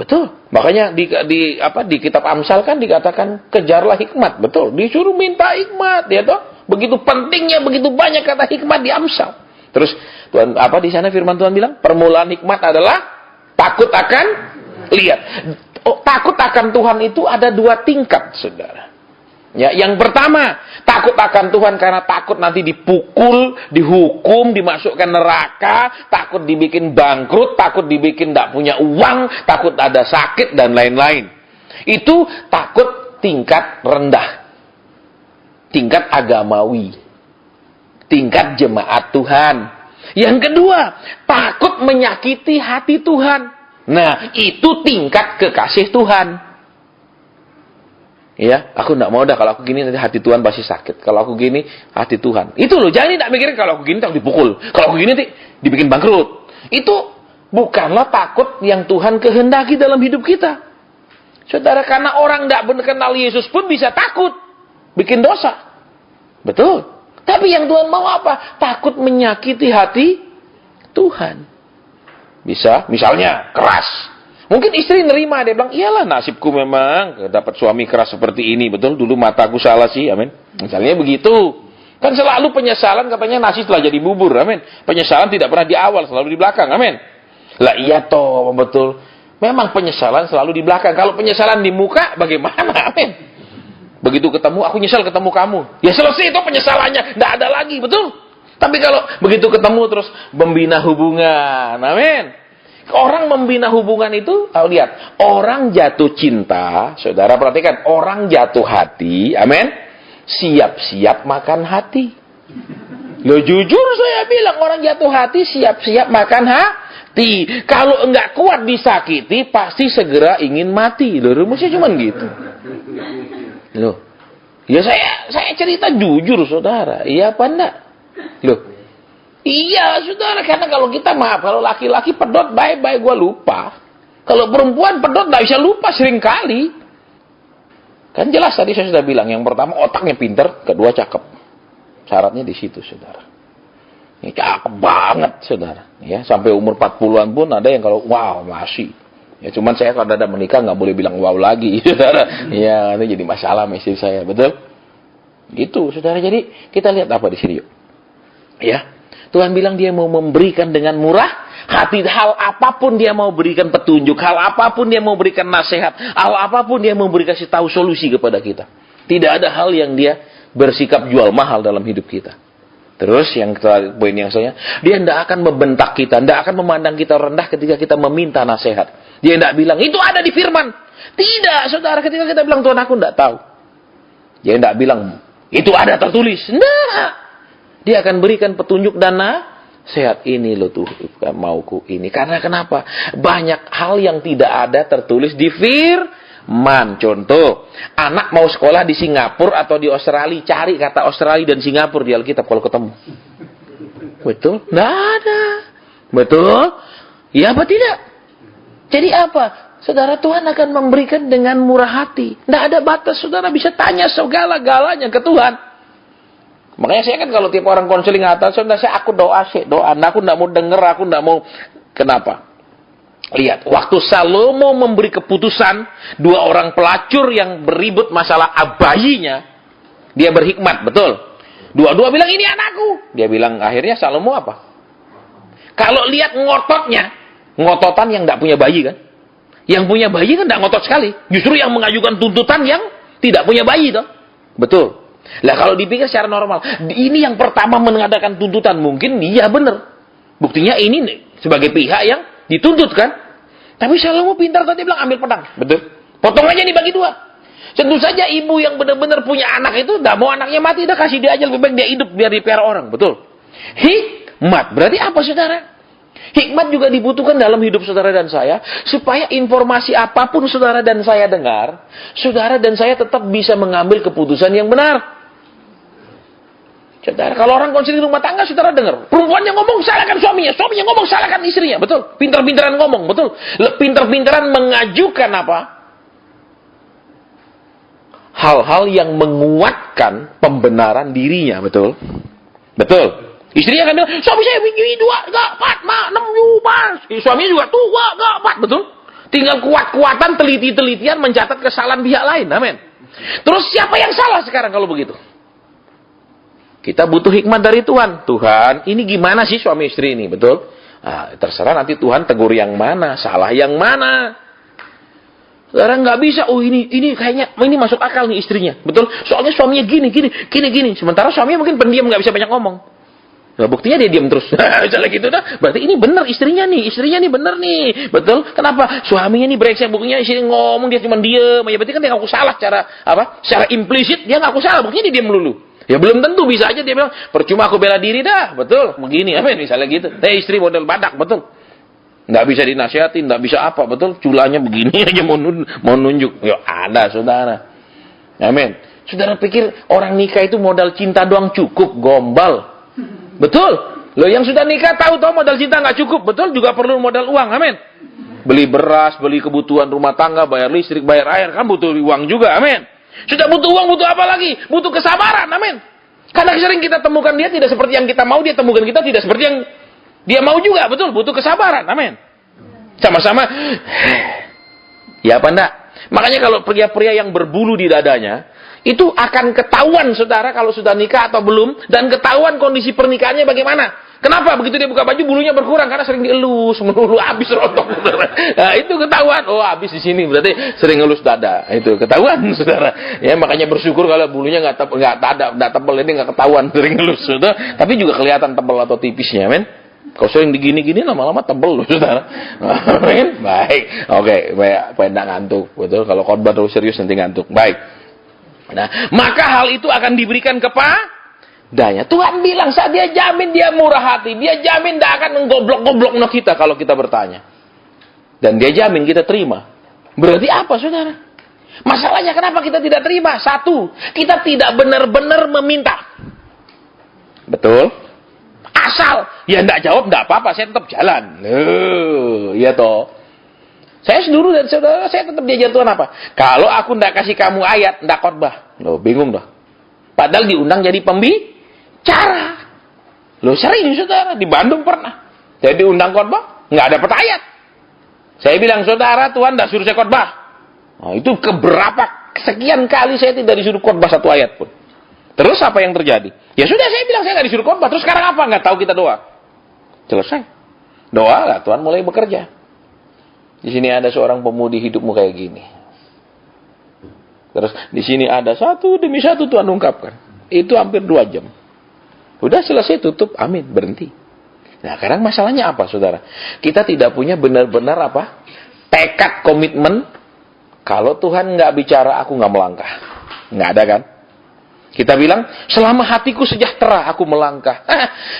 betul. Makanya di kitab Amsal kan dikatakan kejarlah hikmat, betul. Disuruh minta hikmat, ya toh. Begitu pentingnya, begitu banyak kata hikmat di Amsal. Terus Tuhan apa di sana firman Tuhan bilang? Permulaan hikmat adalah takut akan lihat. Takut akan Tuhan itu ada 2 tingkat, saudara. Ya, yang pertama, takut akan Tuhan karena takut nanti dipukul, dihukum, dimasukkan neraka, takut dibikin bangkrut, takut dibikin tidak punya uang, takut ada sakit, dan lain-lain. Itu takut tingkat rendah. Tingkat agamawi. Tingkat jemaat Tuhan. Yang kedua, takut menyakiti hati Tuhan. Nah, itu tingkat kekasih Tuhan. Ya, aku tidak mau dah kalau aku gini nanti hati Tuhan pasti sakit. Kalau aku gini hati Tuhan. Itu loh, jangan tidak mikirin kalau aku gini tak dipukul. Kalau aku gini nanti dibikin bangkrut. Itu bukanlah takut yang Tuhan kehendaki dalam hidup kita. Saudara, karena orang tidak benar kenal Yesus pun bisa takut bikin dosa. Betul. Tapi yang Tuhan mau apa? Takut menyakiti hati Tuhan. Bisa, misalnya keras. Mungkin istri nerima, dia bilang, iyalah nasibku memang dapat suami keras seperti ini, betul, dulu mataku salah sih, amin. Misalnya begitu. Kan selalu penyesalan katanya nasi setelah jadi bubur, amin. Penyesalan tidak pernah di awal, selalu di belakang, amin. Lah iya toh, betul. Memang penyesalan selalu di belakang. Kalau penyesalan di muka, bagaimana, amin. Begitu ketemu, aku nyesal ketemu kamu. Ya selesai itu penyesalannya, tidak ada lagi, betul. Tapi kalau begitu ketemu terus membina hubungan, amin. Orang membina hubungan itu, lihat, orang jatuh cinta, saudara perhatikan, orang jatuh hati, amin, siap-siap makan hati. Loh jujur saya bilang, orang jatuh hati siap-siap makan hati. Kalau enggak kuat disakiti, pasti segera ingin mati. Loh rumusnya cuma gitu. Loh, ya saya cerita jujur saudara, iya apa enggak? Loh, iya, saudara, karena kalau kita maaf, kalau laki-laki pedot, baik-baik gue lupa. Kalau perempuan pedot, gak bisa lupa seringkali. Kan jelas tadi saya sudah bilang, yang pertama otaknya pinter, kedua cakep. Syaratnya di situ, saudara. Ini cakep banget, saudara. Ya, sampai umur 40-an pun ada yang kalau, wow, masih. Ya, cuman saya kalau ada menikah nggak boleh bilang wow lagi, saudara. Ya, ini jadi masalah istri saya, betul? Gitu, saudara. Jadi kita lihat apa di sini, yuk. Ya. Tuhan bilang dia mau memberikan dengan murah hati, hal apapun dia mau berikan petunjuk, hal apapun dia mau berikan nasihat, hal apapun dia mau berikan kasih tahu solusi kepada kita. Tidak ada hal yang dia bersikap jual mahal dalam hidup kita. Terus yang poin yang saya, dia tidak akan membentak kita, tidak akan memandang kita rendah ketika kita meminta nasihat. Dia tidak bilang itu ada di firman. Tidak, saudara, ketika kita bilang Tuhan aku tidak tahu. Dia tidak bilang itu ada tertulis. Tidak. Dia akan berikan petunjuk dan nasihat ini loh tuh mauku ini. Karena kenapa? Banyak hal yang tidak ada tertulis di firman. Contoh, anak mau sekolah di Singapura atau di Australia, cari kata Australia dan Singapura di Alkitab kalau ketemu. Betul? Nggak ada. Betul? Ya apa tidak? Jadi apa? Saudara, Tuhan akan memberikan dengan murah hati. Nggak ada batas, saudara bisa tanya segala-galanya ke Tuhan. Makanya saya kan kalau tiap orang konseling atas, aku doa sih, doa. Nah, aku tidak mau denger, aku tidak mau. Kenapa? Lihat, waktu Salomo memberi keputusan, 2 orang pelacur yang beribut masalah bayinya, dia berhikmat, betul. Dua-dua bilang ini anakku. Dia bilang akhirnya Salomo apa? Kalau lihat ngototnya, ngototan yang tidak punya bayi kan? Yang punya bayi kan tidak ngotot sekali. Justru yang mengajukan tuntutan yang tidak punya bayi toh. Betul. Lah kalau dipikir secara normal, ini yang pertama mengadakan tuntutan, mungkin iya benar. Buktinya ini sebagai pihak yang dituntut kan. Tapi Salomo pintar tadi bilang ambil pedang, betul. Potong aja nih bagi 2. Tentu saja ibu yang benar-benar punya anak itu tidak mau anaknya mati, dah kasih dia aja lebih baik dia hidup biar dipelihara orang, betul. Hikmat berarti apa saudara? Hikmat juga dibutuhkan dalam hidup saudara dan saya, supaya informasi apapun saudara dan saya dengar, saudara dan saya tetap bisa mengambil keputusan yang benar. Saudara, kalau orang konseling rumah tangga, saudara dengar, perempuannya ngomong salahkan suaminya, suaminya ngomong salahkan istrinya, betul. Pintar-pintaran ngomong, betul. Pintar-pintaran mengajukan apa? Hal-hal yang menguatkan pembenaran dirinya, betul. Betul. Istrinya akan bilang, suami saya begini 2, 4, 6, 7, suaminya juga 2, 4, betul. Tinggal kuat-kuatan, teliti-telitian mencatat kesalahan pihak lain, amin. Terus siapa yang salah sekarang kalau begitu? Kita butuh hikmat dari Tuhan. Tuhan, ini gimana sih suami istri ini, betul? Nah, terserah nanti Tuhan tegur yang mana, salah yang mana. Sekarang nggak bisa, oh ini kayaknya ini masuk akal nih istrinya, betul? Soalnya suaminya gini. Sementara suaminya mungkin pendiam, nggak bisa banyak ngomong. Nah, buktinya dia diam terus. Misalnya gitu dah, berarti ini benar istrinya nih benar nih, betul? Kenapa? Suaminya nih brengsek, buktinya istri ngomong dia cuma diem, ya berarti kan dia ngaku salah secara implisit dia ngaku salah, buktinya dia diem melulu. Ya belum tentu, bisa aja dia bilang, percuma aku bela diri dah, betul? Begini, amin, misalnya gitu. Istri model badak, betul? Nggak bisa dinasihatin, nggak bisa apa, betul? Culanya begini aja mau nunjuk. Ya ada, saudara. Amin. Saudara pikir orang nikah itu modal cinta doang cukup? Gombal. Betul? Loh yang sudah nikah tahu modal cinta nggak cukup, betul? Juga perlu modal uang, amin. Beli beras, beli kebutuhan rumah tangga, bayar listrik, bayar air, kan butuh uang juga, amin. Sudah butuh uang, butuh apa lagi? Butuh kesabaran, amin. Karena sering kita temukan dia tidak seperti yang kita mau, dia temukan kita tidak seperti yang dia mau juga, betul? Butuh kesabaran, amin. Sama-sama, ya apa enggak? Makanya kalau pria-pria yang berbulu di dadanya, itu akan ketahuan, saudara, kalau sudah nikah atau belum, dan ketahuan kondisi pernikahannya bagaimana. Kenapa? Begitu dia buka baju, bulunya berkurang, karena sering dielus, melulu, habis rontok, saudara. Nah, itu ketahuan, oh habis di sini, berarti sering elus dada. Itu ketahuan, saudara. Ya, makanya bersyukur kalau bulunya nggak tebal, ini nggak ketahuan, sering elus, saudara. Tapi juga kelihatan tebal atau tipisnya, men. Kalau sering digini-gini, lama-lama tebal, saudara. Amin? Baik. Oke, baik. Pendak ngantuk, betul. Kalau khotbah terus serius, nanti ngantuk. Baik. Nah, maka hal itu akan diberikan kepadanya. Tuhan bilang, saat dia jamin dia murah hati, dia jamin dia akan menggoblok-goblok kita kalau kita bertanya. Dan dia jamin kita terima. Berarti apa, saudara? Masalahnya kenapa kita tidak terima? Satu, kita tidak benar-benar meminta. Betul? Asal, ya enggak jawab, enggak apa-apa, saya tetap jalan. Iya toh. Saya dulu dan saudara, saya tetap diajar Tuhan apa? Kalau aku enggak kasih kamu ayat, enggak khotbah. Loh, bingung dah. Padahal diundang jadi pembicara. Loh, sering saudara, di Bandung pernah. Saya diundang khotbah, enggak dapat ayat. Saya bilang, saudara, Tuhan enggak suruh saya khotbah. Nah, itu keberapa sekian kali saya tidak disuruh khotbah satu ayat pun. Terus apa yang terjadi? Ya sudah, saya bilang saya nggak disuruh khotbah. Terus sekarang apa? Nggak tahu, kita doa. Selesai. Doa lah, Tuhan mulai bekerja. Di sini ada seorang pemudi, hidupmu kayak gini. Terus di sini ada satu demi satu Tuhan ungkapkan. Itu hampir 2 jam. Udah selesai, tutup, amin, berhenti. Nah, sekarang masalahnya apa, saudara? Kita tidak punya benar-benar tekad komitmen. Kalau Tuhan nggak bicara, aku nggak melangkah. Nggak ada kan? Kita bilang, selama hatiku sejahtera, aku melangkah.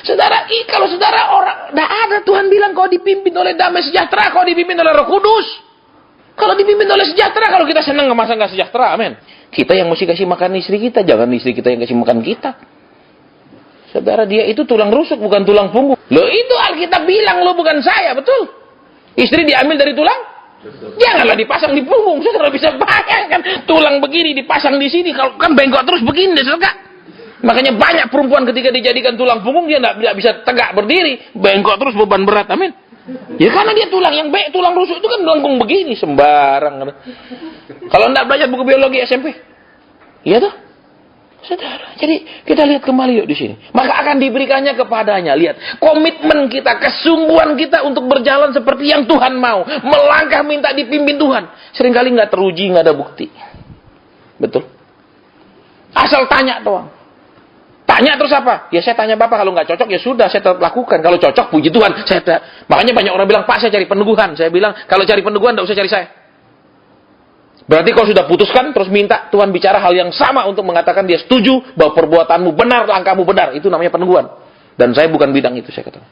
Saudara, kalau saudara orang, tidak ada Tuhan bilang, kau dipimpin oleh damai sejahtera, kau dipimpin oleh Roh Kudus. Kalau dipimpin oleh sejahtera, kalau kita senang, masa nggak sejahtera, amin. Kita yang mesti kasih makan istri kita, jangan istri kita yang kasih makan kita. Saudara, dia itu tulang rusuk, bukan tulang punggung. Loh, itu Alkitab bilang, lo bukan saya, betul? Istri diambil dari tulang? Janganlah dipasang di punggung. Saudara bisa bayangkan tulang begini dipasang di sini, kalau kan bengkok terus begini, saudara. Makanya banyak perempuan ketika dijadikan tulang punggung dia tidak bisa tegak berdiri, bengkok terus, beban berat, amin. Ya karena dia tulang yang baik, tulang rusuk itu kan melengkung begini sembarang. Kalau tidak belajar buku biologi SMP, iya toh, saudara. Jadi kita lihat kembali yuk di sini. Maka akan diberikannya kepadanya. Lihat komitmen kita, kesungguhan kita untuk berjalan seperti yang Tuhan mau, melangkah minta dipimpin Tuhan. Seringkali nggak teruji, nggak ada bukti. Betul? Asal tanya doang. Tanya terus apa? Ya saya tanya Bapak, kalau nggak cocok ya sudah, saya tetap lakukan. Kalau cocok, puji Tuhan. Makanya banyak orang bilang, Pak saya cari peneguhan. Saya bilang, kalau cari peneguhan nggak usah cari saya. Berarti kalau sudah putuskan, terus minta Tuhan bicara hal yang sama untuk mengatakan dia setuju bahwa perbuatanmu benar, langkahmu benar. Itu namanya peneguhan. Dan saya bukan bidang itu, saya katakan.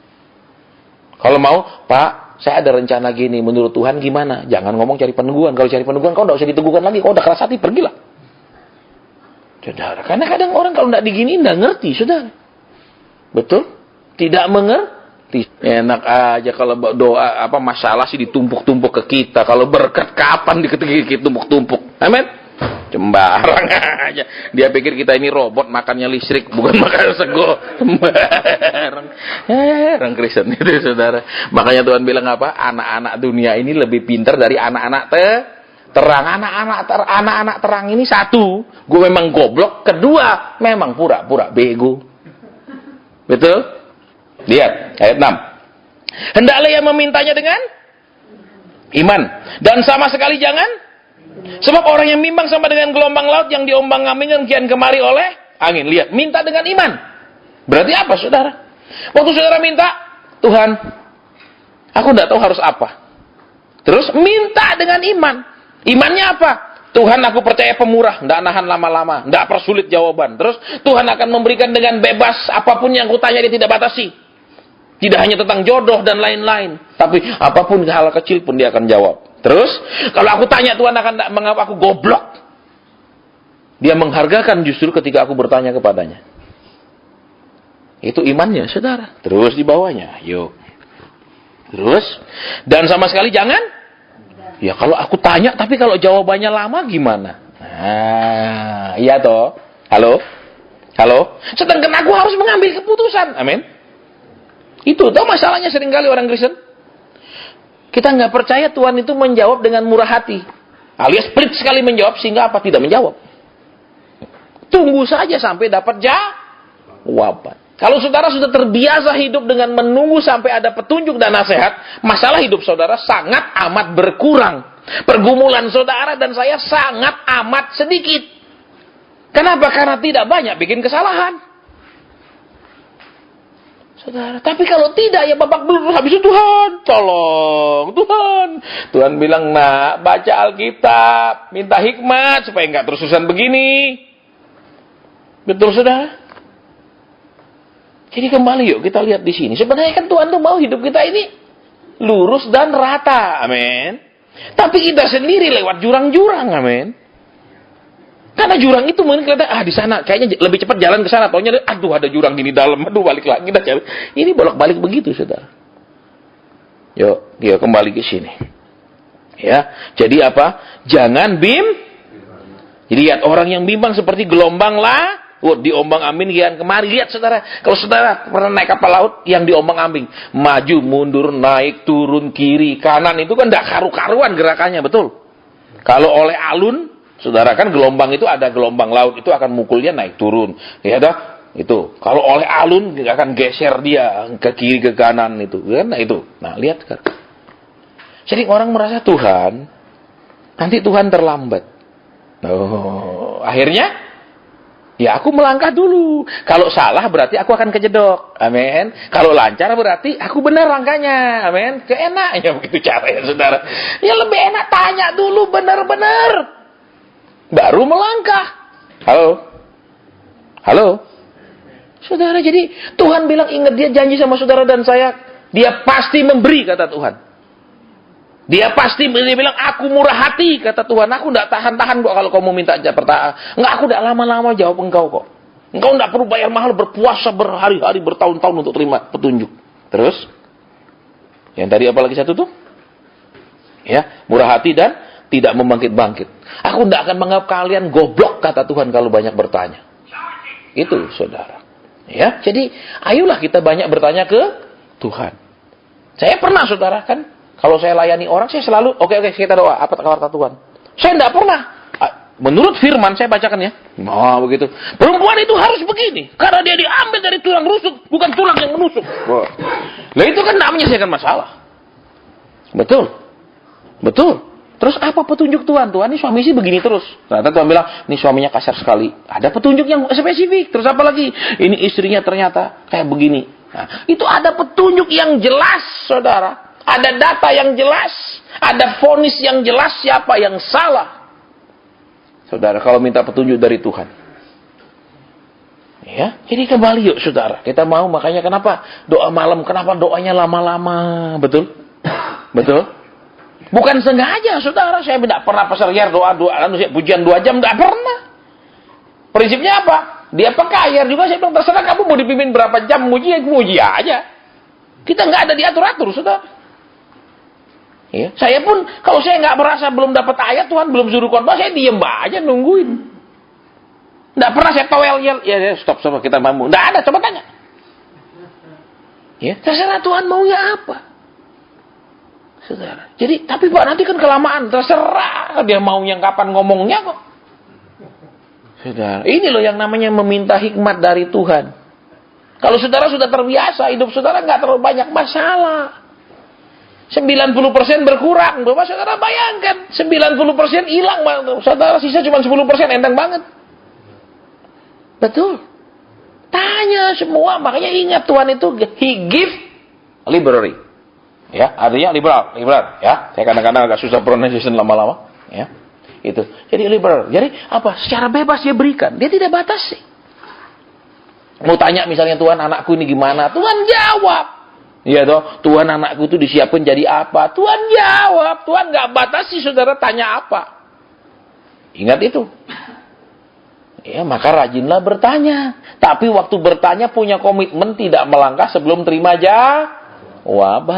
Kalau mau, Pak, saya ada rencana gini, menurut Tuhan gimana? Jangan ngomong cari peneguhan. Kalau cari peneguhan, kau nggak usah diteguhkan lagi. Kau udah keras hati, pergilah. Saudara, karena kadang orang kalau tidak diginiin, tidak ngerti, saudara. Betul? Tidak mengerti. Enak aja kalau doa, masalah sih ditumpuk-tumpuk ke kita. Kalau berkat, kapan ditumpuk-tumpuk? Amin? Sembarang aja. Dia pikir kita ini robot, makannya listrik, bukan makan sego. Sembarang. Orang Kristen itu, saudara. Makanya Tuhan bilang apa? Anak-anak dunia ini lebih pintar dari anak-anak terang. Anak-anak terang ini satu, gue memang goblok. Kedua, memang pura-pura bego. Betul? Lihat ayat 6. Hendaklah ia memintanya dengan iman. Dan sama sekali jangan. Sebab orang yang bimbang sama dengan gelombang laut yang diombang-ambingkan kian kemari oleh angin. Lihat, minta dengan iman. Berarti apa, saudara? Waktu saudara minta, Tuhan, aku tidak tahu harus apa. Terus minta dengan iman. Imannya apa? Tuhan, aku percaya pemurah, tidak nahan lama-lama, tidak persulit jawaban. Terus Tuhan akan memberikan dengan bebas apapun yang kutanya, dia tidak batasi. Tidak hanya tentang jodoh dan lain-lain, tapi apapun hal kecil pun dia akan jawab. Terus kalau aku tanya, Tuhan akan tidak menganggap aku goblok. Dia menghargakan justru ketika aku bertanya kepadanya. Itu imannya, saudara. Terus di bawahnya, yuk. Terus, dan sama sekali jangan. Ya kalau aku tanya, tapi kalau jawabannya lama gimana? Nah, iya toh. Halo? Halo? Sedangkan aku harus mengambil keputusan. Amin. Itu toh masalahnya seringkali orang Kristen. Kita nggak percaya Tuhan itu menjawab dengan murah hati. Alias pelit sekali menjawab sehingga apa? Tidak menjawab. Tunggu saja sampai dapat jawaban. Kalau saudara sudah terbiasa hidup dengan menunggu sampai ada petunjuk dan nasihat, masalah hidup saudara sangat amat berkurang. Pergumulan saudara dan saya sangat amat sedikit. Kenapa? Karena tidak banyak bikin kesalahan. Saudara, tapi kalau tidak ya babak belur habis itu Tuhan, tolong Tuhan. Tuhan bilang, "Nak, baca Alkitab, minta hikmat supaya enggak terus-terusan begini." Betul, saudara? Jadi kembali yuk kita lihat di sini. Sebenarnya kan Tuhan tuh mau hidup kita ini lurus dan rata. Amin. Tapi kita sendiri lewat jurang-jurang. Amin. Karena jurang itu mungkin kelihatan, di sana kayaknya lebih cepat jalan ke sana. Taunya aduh ada jurang gini dalam, aduh balik lagi kita cari. Ini bolak-balik begitu, saudara. Yuk, dia kembali ke sini. Ya, jadi apa? Jangan Jadi lihat orang yang bimbang seperti gelombang lah. Diombang-ambing kian kemari. Lihat saudara, kalau saudara pernah naik kapal laut yang diombang-ambing, maju, mundur, naik, turun, kiri, kanan, itu kan tidak karu-karuan gerakannya, betul? Kalau oleh alun, saudara kan gelombang itu ada gelombang laut, itu akan mukulnya naik turun. Ya dah, itu. Kalau oleh alun, akan geser dia ke kiri, ke kanan, itu. Nah itu. Nah, lihat kan. Jadi orang merasa Tuhan, nanti Tuhan terlambat. Akhirnya, ya aku melangkah dulu. Kalau salah berarti aku akan kejedok. Amin. Kalau lancar berarti aku benar langkahnya. Amin. Keenaknya begitu caranya, saudara. Ya lebih enak tanya dulu benar-benar. Baru melangkah. Halo. Halo. Saudara, jadi Tuhan bilang, ingat dia janji sama saudara dan saya. Dia pasti memberi, kata Tuhan. Dia bilang, aku murah hati, kata Tuhan. Aku tidak tahan-tahan kok kalau kamu minta pertanyaan. Enggak, aku tidak lama-lama jawab engkau kok. Engkau tidak perlu bayar mahal, berpuasa berhari-hari, bertahun-tahun untuk terima petunjuk. Terus, yang tadi apa lagi satu tuh? Ya, murah hati dan tidak membangkit-bangkit. Aku tidak akan menganggap kalian goblok, kata Tuhan, kalau banyak bertanya. Itu, saudara. Ya, jadi ayolah kita banyak bertanya ke Tuhan. Saya pernah, saudara, kan? Kalau saya layani orang, saya selalu, oke, kita doa. Apa kata Tuhan? Saya tidak pernah. Menurut firman, saya bacakan ya. Nah, begitu. Perempuan itu harus begini. Karena dia diambil dari tulang rusuk, bukan tulang yang menusuk. Nah, itu kan tidak menyelesaikan masalah. Betul. Betul. Terus apa petunjuk Tuhan? Tuhan, ini suami sih begini terus. Ternyata Tuhan bilang, ini suaminya kasar sekali. Ada petunjuk yang spesifik. Terus apa lagi? Ini istrinya ternyata kayak begini. Nah, itu ada petunjuk yang jelas, saudara. Ada data yang jelas, ada vonis yang jelas siapa yang salah. Saudara, kalau minta petunjuk dari Tuhan. Ya, jadi kembali yuk saudara. Kita mau, makanya kenapa doa malam, kenapa doanya lama-lama, betul? Betul? Bukan sengaja saudara, saya tidak pernah peserta doa pujian 2 jam, tidak pernah. Prinsipnya apa? Dia pekayar juga, saya bilang terserah kamu mau dipimpin berapa jam, muji aja. Kita nggak ada diatur-atur, saudara. Ya, saya pun kalau saya nggak merasa belum dapat ayat, Tuhan belum suruh khotbah, saya diem aja nungguin. Nggak pernah saya towel yel, ya stop kita mampu. Nggak ada, coba tanya. Ya, terserah Tuhan maunya apa. Saudara. Jadi, tapi Pak nanti kan kelamaan, terserah dia maunya kapan ngomongnya kok. Saudara, ini loh yang namanya meminta hikmat dari Tuhan. Kalau saudara sudah terbiasa, hidup saudara nggak terlalu banyak masalah. 90% berkurang. Bapak saudara bayangkan, 90% hilang. Saudara sisa cuma 10%, enteng banget. Betul. Tanya semua, makanya ingat Tuhan itu, He give liberally. Ya, artinya liberal, ya. Saya kadang-kadang agak susah pronunciation lama-lama, ya. Itu. Jadi liberal. Jadi apa? Secara bebas dia berikan. Dia tidak batasi. Mau tanya misalnya, Tuhan anakku ini gimana? Tuhan jawab. Iya toh, Tuhan anakku itu disiapin jadi apa? Tuhan jawab. Tuhan nggak batasi saudara tanya apa. Ingat itu. Ya, maka rajinlah bertanya. Tapi waktu bertanya punya komitmen tidak melangkah sebelum terima jawaban.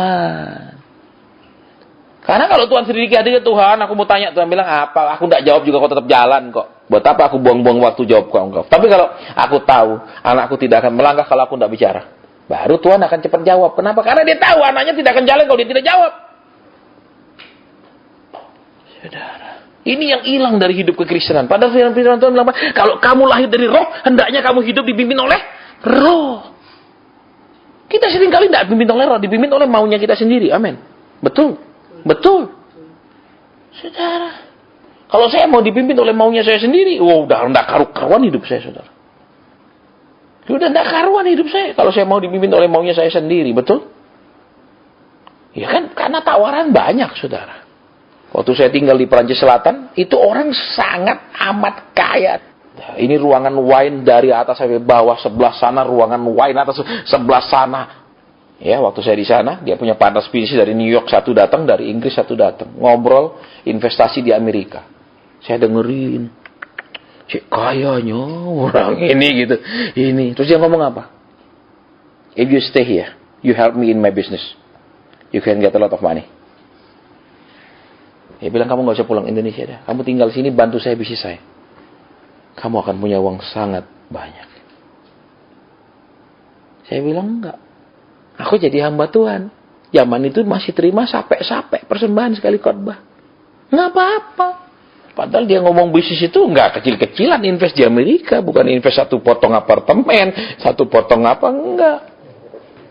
Karena kalau Tuhan sendiri hadir, Tuhan aku mau tanya, Tuhan bilang apa? Aku nggak jawab juga kau tetap jalan kok. Buat apa aku buang-buang waktu jawab kau? Tapi kalau aku tahu anakku tidak akan melangkah kalau aku nggak bicara. Baru Tuhan akan cepat jawab. Kenapa? Karena dia tahu anaknya tidak akan jalan kalau dia tidak jawab. Saudara, ini yang hilang dari hidup kekristenan. Padahal firman Tuhan bilang, kalau kamu lahir dari roh, hendaknya kamu hidup dipimpin oleh roh. Kita seringkali tidak dipimpin oleh roh, dipimpin oleh maunya kita sendiri. Amin. Betul. Betul. Saudara, kalau saya mau dipimpin oleh maunya saya sendiri, udah rendah karuan hidup saya, saudara. Sudah tidak karuan hidup saya kalau saya mau dipimpin oleh maunya saya sendiri, betul? Ya kan, karena tawaran banyak, saudara. Waktu saya tinggal di Perancis Selatan, itu orang sangat amat kaya. Nah, ini ruangan wine dari atas sampai bawah, sebelah sana ruangan wine atas, sebelah sana. Ya, waktu saya di sana, dia punya partner bisnis dari New York satu datang, dari Inggris satu datang, ngobrol investasi di Amerika. Saya dengerin. Cik kayanya orang ini gitu. Ini. Terus dia ngomong apa? If you stay here, you help me in my business. You can get a lot of money. Dia bilang kamu gak usah pulang Indonesia dah. Kamu tinggal sini bantu saya bisnis saya. Kamu akan punya uang sangat banyak. Saya bilang enggak. Aku jadi hamba Tuhan. Zaman itu masih terima sapek-sapek persembahan sekali khotbah. Nggak apa-apa. Padahal dia ngomong bisnis itu nggak kecil-kecilan invest di Amerika, bukan invest satu potong apartemen, satu potong apa, enggak.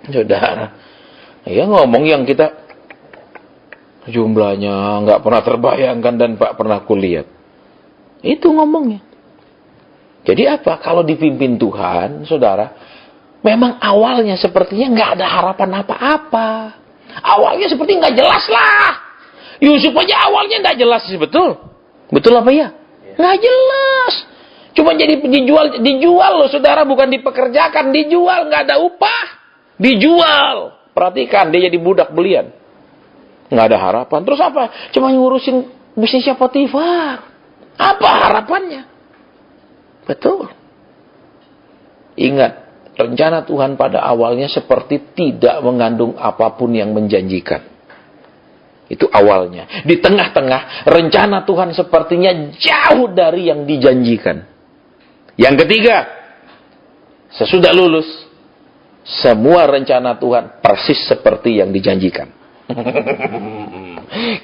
Saudara, ya ngomong yang kita jumlahnya nggak pernah terbayangkan dan Pak pernah kulihat. Itu ngomongnya. Jadi apa? Kalau dipimpin Tuhan, saudara, memang awalnya sepertinya nggak ada harapan apa-apa. Awalnya seperti nggak jelas lah. Yusuf aja awalnya nggak jelas sih, betul. Betul apa ya? Nggak jelas. Cuma jadi dijual loh saudara, bukan dipekerjakan, dijual, nggak ada upah. Dijual. Perhatikan, dia jadi budak belian. Nggak ada harapan. Terus apa? Cuma ngurusin bisnisnya Potifar. Apa harapannya? Betul. Ingat, rencana Tuhan pada awalnya seperti tidak mengandung apapun yang menjanjikan. Itu awalnya. Di tengah-tengah, rencana Tuhan sepertinya jauh dari yang dijanjikan. Yang ketiga, sesudah lulus, semua rencana Tuhan persis seperti yang dijanjikan.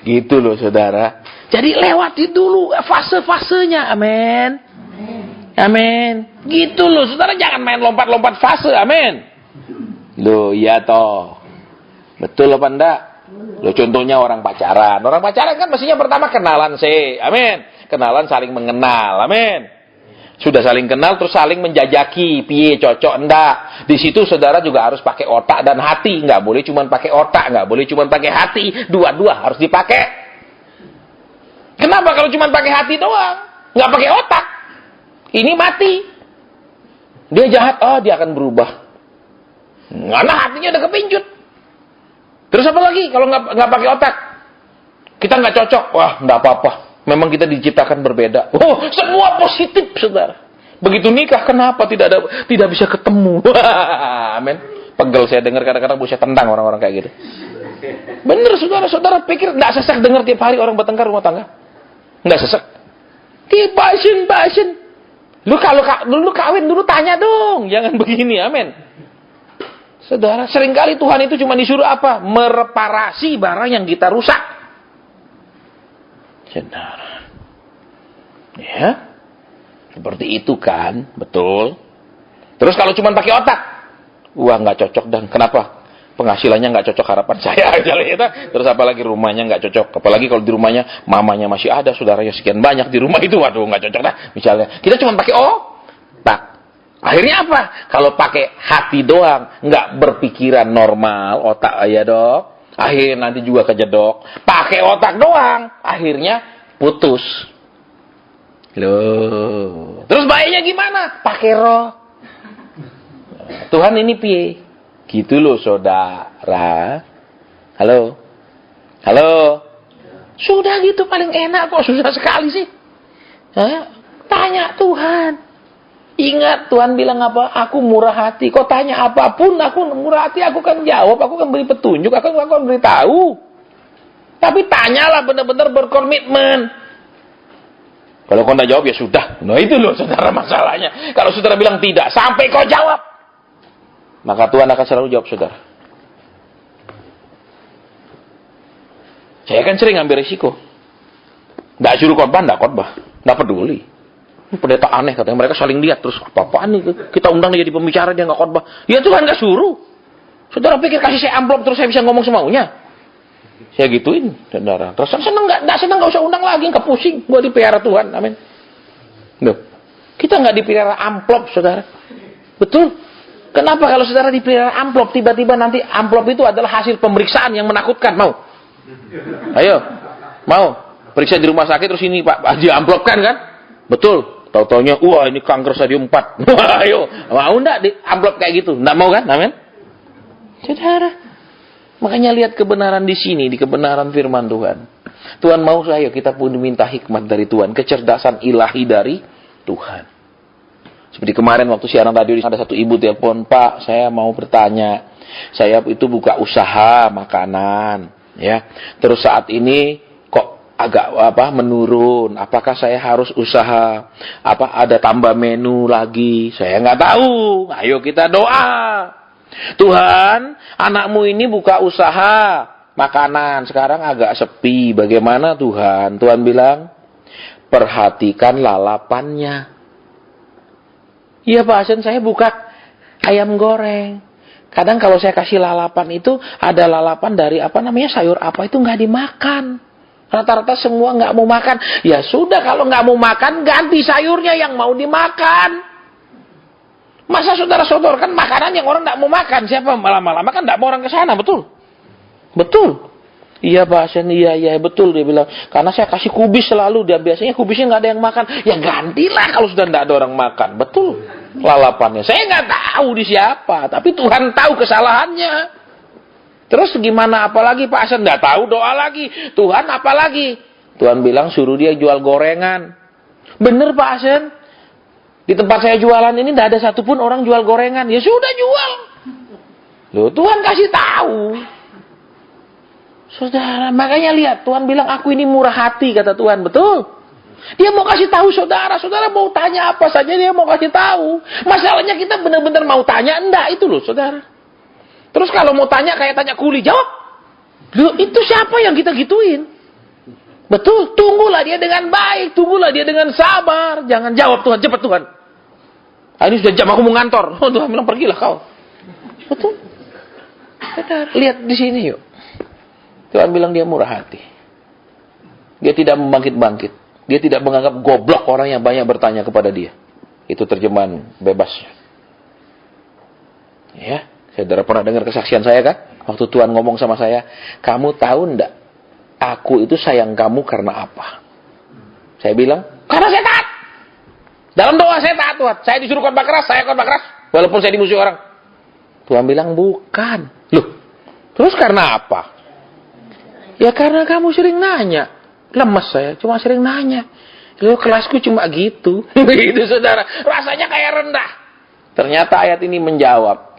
Gitu loh saudara. Jadi lewati dulu fase-fasenya. Amin. Amin. Gitu loh saudara, jangan main lompat-lompat fase. Amin. Loh iya toh. Betul apa enggak? Loh contohnya orang pacaran. Orang pacaran kan mestinya pertama kenalan sih. Amin. Kenalan saling mengenal. Amin. Sudah saling kenal terus saling menjajaki. Piye cocok enggak. Di situ saudara juga harus pakai otak dan hati. Enggak boleh cuma pakai otak. Enggak boleh cuma pakai hati. Dua-dua harus dipakai. Kenapa kalau cuma pakai hati doang? Enggak pakai otak. Ini mati. Dia jahat. Oh dia akan berubah. Karena hatinya udah kepincut. Terus apa lagi kalau nggak pakai otak? Kita nggak cocok. Wah, nggak apa-apa. Memang kita diciptakan berbeda. Oh, semua positif, saudara. Begitu nikah, kenapa tidak bisa ketemu? Amin. Pegel saya dengar kadang-kadang saya tendang orang-orang kayak gitu. Bener, saudara pikir nggak sesek dengar tiap hari orang bertengkar rumah tangga? Nggak sesek. Passion. Lu kalau lu kawin dulu tanya dong, jangan begini. Amin. Saudara, seringkali Tuhan itu cuma disuruh apa? Mereparasi barang yang kita rusak. Saudara. Ya. Seperti itu kan, betul. Terus kalau cuma pakai otak. Wah, nggak cocok dan kenapa? Penghasilannya nggak cocok harapan saya aja gitu. Terus apalagi rumahnya nggak cocok. Apalagi kalau di rumahnya mamanya masih ada, saudaranya sekian banyak di rumah itu, waduh nggak cocok dah. Misalnya kita cuma pakai otak. Akhirnya apa? Kalau pakai hati doang, nggak berpikiran normal, otak ya dok. Akhirnya nanti juga kejedok. Pakai otak doang, akhirnya putus. Loh. Terus baiknya gimana? Pakai roh. Tuhan ini piye? Gitu loh saudara. Halo? Halo? Sudah gitu paling enak kok, susah sekali sih. Tanya Tuhan. Ingat Tuhan bilang apa? Aku murah hati. Kau tanya apapun, aku murah hati, aku kan jawab, aku kan beri petunjuk, aku kan beri tahu. Tapi tanyalah benar-benar berkomitmen. Kalau kau tidak jawab ya sudah. Nah itu loh saudara masalahnya. Kalau saudara bilang tidak, sampai kau jawab, maka Tuhan akan selalu jawab saudara. Saya kan sering ambil risiko. Tidak suruh khotbah, tidak khotbah. Tidak peduli. Ini pendeta aneh katanya. Mereka saling lihat terus. Apa-apaan nih? Kita undang dia jadi pembicara, dia nggak khotbah. Ya Tuhan nggak suruh. Saudara pikir kasih saya amplop terus saya bisa ngomong semaunya? Saya gituin, saudara. Terus seneng nggak usah undang lagi, nggak pusing. Gua dipelihara Tuhan, amin. Loh, kita nggak dipelihara amplop, saudara. Betul. Kenapa kalau saudara dipelihara amplop, tiba-tiba nanti amplop itu adalah hasil pemeriksaan yang menakutkan? Mau? Ayo, mau? Periksa di rumah sakit terus ini Pak, diamplopkan kan? Betul. Tahu-taunya, wah ini kanker stadium 4. Wah, ayo, mau enggak di amplop kayak gitu? Enggak mau kan? Amin. Saudara, makanya lihat kebenaran di sini, di kebenaran firman Tuhan. Tuhan mau saya kita pun diminta hikmat dari Tuhan, kecerdasan ilahi dari Tuhan. Seperti kemarin waktu siaran radio ada satu ibu telepon, Pak, saya mau bertanya. Saya itu buka usaha makanan, ya. Terus saat ini kok agak menurun. Apakah saya harus usaha ada tambah menu lagi? Saya nggak tahu. Ayo kita doa. Tuhan, anakmu ini buka usaha makanan, sekarang agak sepi. Bagaimana Tuhan? Tuhan bilang, perhatikan lalapannya. Iya Pak Hasan, saya buka ayam goreng. Kadang kalau saya kasih lalapan itu, ada lalapan dari sayur apa itu nggak dimakan. Rata-rata semua nggak mau makan. Ya sudah, kalau nggak mau makan, ganti sayurnya yang mau dimakan. Masa saudara-saudara kan makanan yang orang tidak mau makan. Siapa lama-lama kan tidak mau orang ke sana, betul? Betul. Iya Pak Hasan, iya betul dia bilang. Karena saya kasih kubis selalu, dia biasanya kubisnya nggak ada yang makan. Ya gantilah kalau sudah tidak ada orang makan, betul? Lalapannya. Saya nggak tahu di siapa, tapi Tuhan tahu kesalahannya. Terus gimana? Apalagi Pak Hasan nggak tahu, doa lagi. Tuhan apalagi? Tuhan bilang suruh dia jual gorengan. Bener Pak Hasan. Di tempat saya jualan ini tidak ada satupun orang jual gorengan. Ya sudah jual. Loh, Tuhan kasih tahu. Saudara, makanya lihat. Tuhan bilang, aku ini murah hati, kata Tuhan. Betul. Dia mau kasih tahu saudara. Saudara mau tanya apa saja, dia mau kasih tahu. Masalahnya kita benar-benar mau tanya. Enggak, itu loh saudara. Terus kalau mau tanya, kayak tanya kuli. Jawab. Loh, itu siapa yang kita gituin? Betul, tunggulah dia dengan baik, tunggulah dia dengan sabar. Jangan jawab Tuhan, cepat Tuhan. Ini sudah jam aku mau ngantor. Oh, Tuhan bilang pergilah kau. Betul. Saudara, lihat di sini yuk. Tuhan bilang dia murah hati. Dia tidak membangkit-bangkit. Dia tidak menganggap goblok orang yang banyak bertanya kepada dia. Itu terjemahan bebasnya. Ya, saudara pernah dengar kesaksian saya kan? Waktu Tuhan ngomong sama saya, kamu tahu enggak? Aku itu sayang kamu karena apa? Saya bilang, karena saya taat. Dalam doa saya taat Tuhan. Saya disuruh khotbah keras, saya khotbah keras. Walaupun saya dimusuhi orang. Tuhan bilang, bukan. Loh, terus karena apa? Ya karena kamu sering nanya. Lemes saya, cuma sering nanya. Loh, kelasku cuma gitu. Gitu saudara. Rasanya kayak rendah. Ternyata ayat ini menjawab.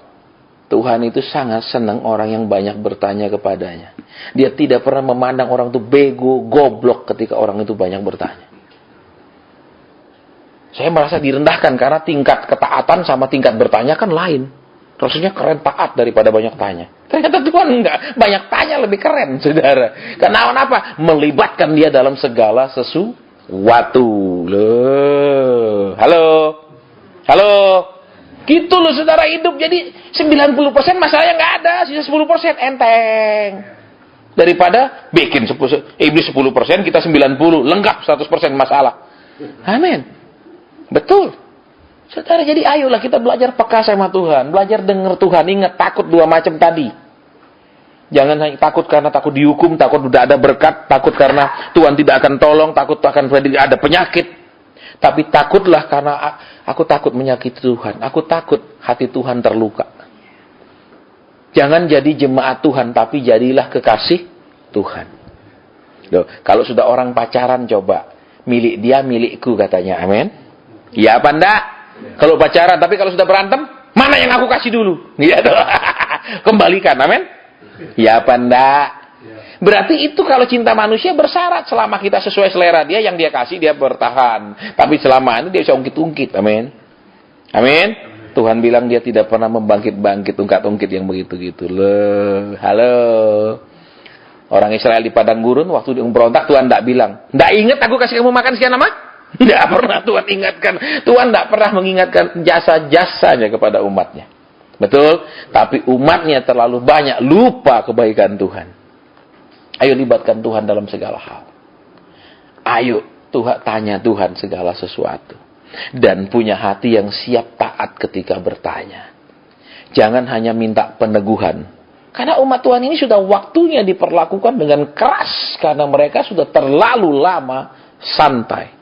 Tuhan itu sangat senang orang yang banyak bertanya kepadanya. Dia tidak pernah memandang orang itu bego, goblok ketika orang itu banyak bertanya. Saya merasa direndahkan karena tingkat ketaatan sama tingkat bertanya kan lain. Rasanya keren taat daripada banyak tanya. Ternyata Tuhan enggak. Banyak tanya lebih keren, saudara. Karena apa? Melibatkan dia dalam segala sesuatu. Loh. Halo. Halo. Gitu loh saudara hidup. Jadi 90% masalahnya nggak ada, sisa 10% enteng. Daripada bikin 10%, iblis 10%, kita 90, lengkap 100% masalah. Amin. Betul. Saudara, jadi ayolah kita belajar peka sama Tuhan, belajar dengar Tuhan. Ingat, takut dua macam tadi. Jangan hanya takut karena takut dihukum, takut tidak ada berkat, takut karena Tuhan tidak akan tolong, takut akan ada penyakit. Tapi takutlah karena aku takut menyakiti Tuhan, aku takut hati Tuhan terluka. Jangan jadi jemaat Tuhan, tapi jadilah kekasih Tuhan. Loh, kalau sudah orang pacaran coba, milik dia milikku katanya, amin. Ya apa enggak? Kalau pacaran, tapi kalau sudah berantem, mana yang aku kasih dulu? Gitu. Kembalikan, amin. Ya apa enggak? Berarti itu kalau cinta manusia bersyarat, selama kita sesuai selera dia, yang dia kasih dia bertahan. Tapi selama ini dia bisa ungkit-ungkit, amin. Amin. Tuhan bilang dia tidak pernah membangkit-bangkit, ungkat-ungkit yang begitu-gitu. Loh, halo. Orang Israel di padang gurun, waktu dia berontak, Tuhan tidak bilang, tidak ingat aku kasih kamu makan sekian lama? Tidak pernah Tuhan ingatkan. Tuhan tidak pernah mengingatkan jasa-jasanya kepada umatnya. Betul? Tapi umatnya terlalu banyak lupa kebaikan Tuhan. Ayo libatkan Tuhan dalam segala hal. Ayo Tuhan tanya Tuhan segala sesuatu. Dan punya hati yang siap taat ketika bertanya. Jangan hanya minta peneguhan. Karena umat Tuhan ini sudah waktunya diperlakukan dengan keras. Karena mereka sudah terlalu lama santai.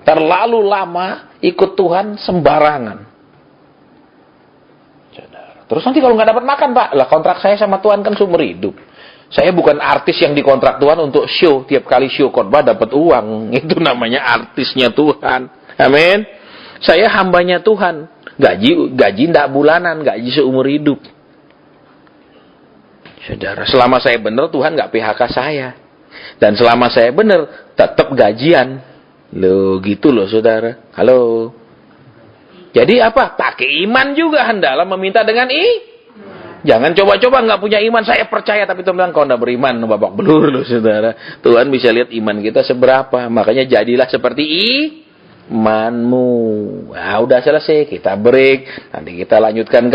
Terlalu lama ikut Tuhan sembarangan. Terus nanti kalau nggak dapat makan, Pak, lah kontrak saya sama Tuhan kan seumur hidup. Saya bukan artis yang dikontrak Tuhan untuk show, tiap kali show khotbah dapat uang. Itu namanya artisnya Tuhan. Amin. Saya hambanya Tuhan. Gaji ndak bulanan, gaji seumur hidup. Saudara, selama saya benar Tuhan nggak PHK saya. Dan selama saya benar tetap gajian. Loh, gitu loh saudara. Halo. Jadi apa? Pakai iman juga, hendaklah meminta dengan Jangan coba-coba nggak punya iman, saya percaya tapi Tuhan bilang kau nggak beriman, babak belur loh saudara. Tuhan bisa lihat iman kita seberapa. Makanya jadilah seperti imanmu. Nah, udah selesai, kita break. Nanti kita lanjutkan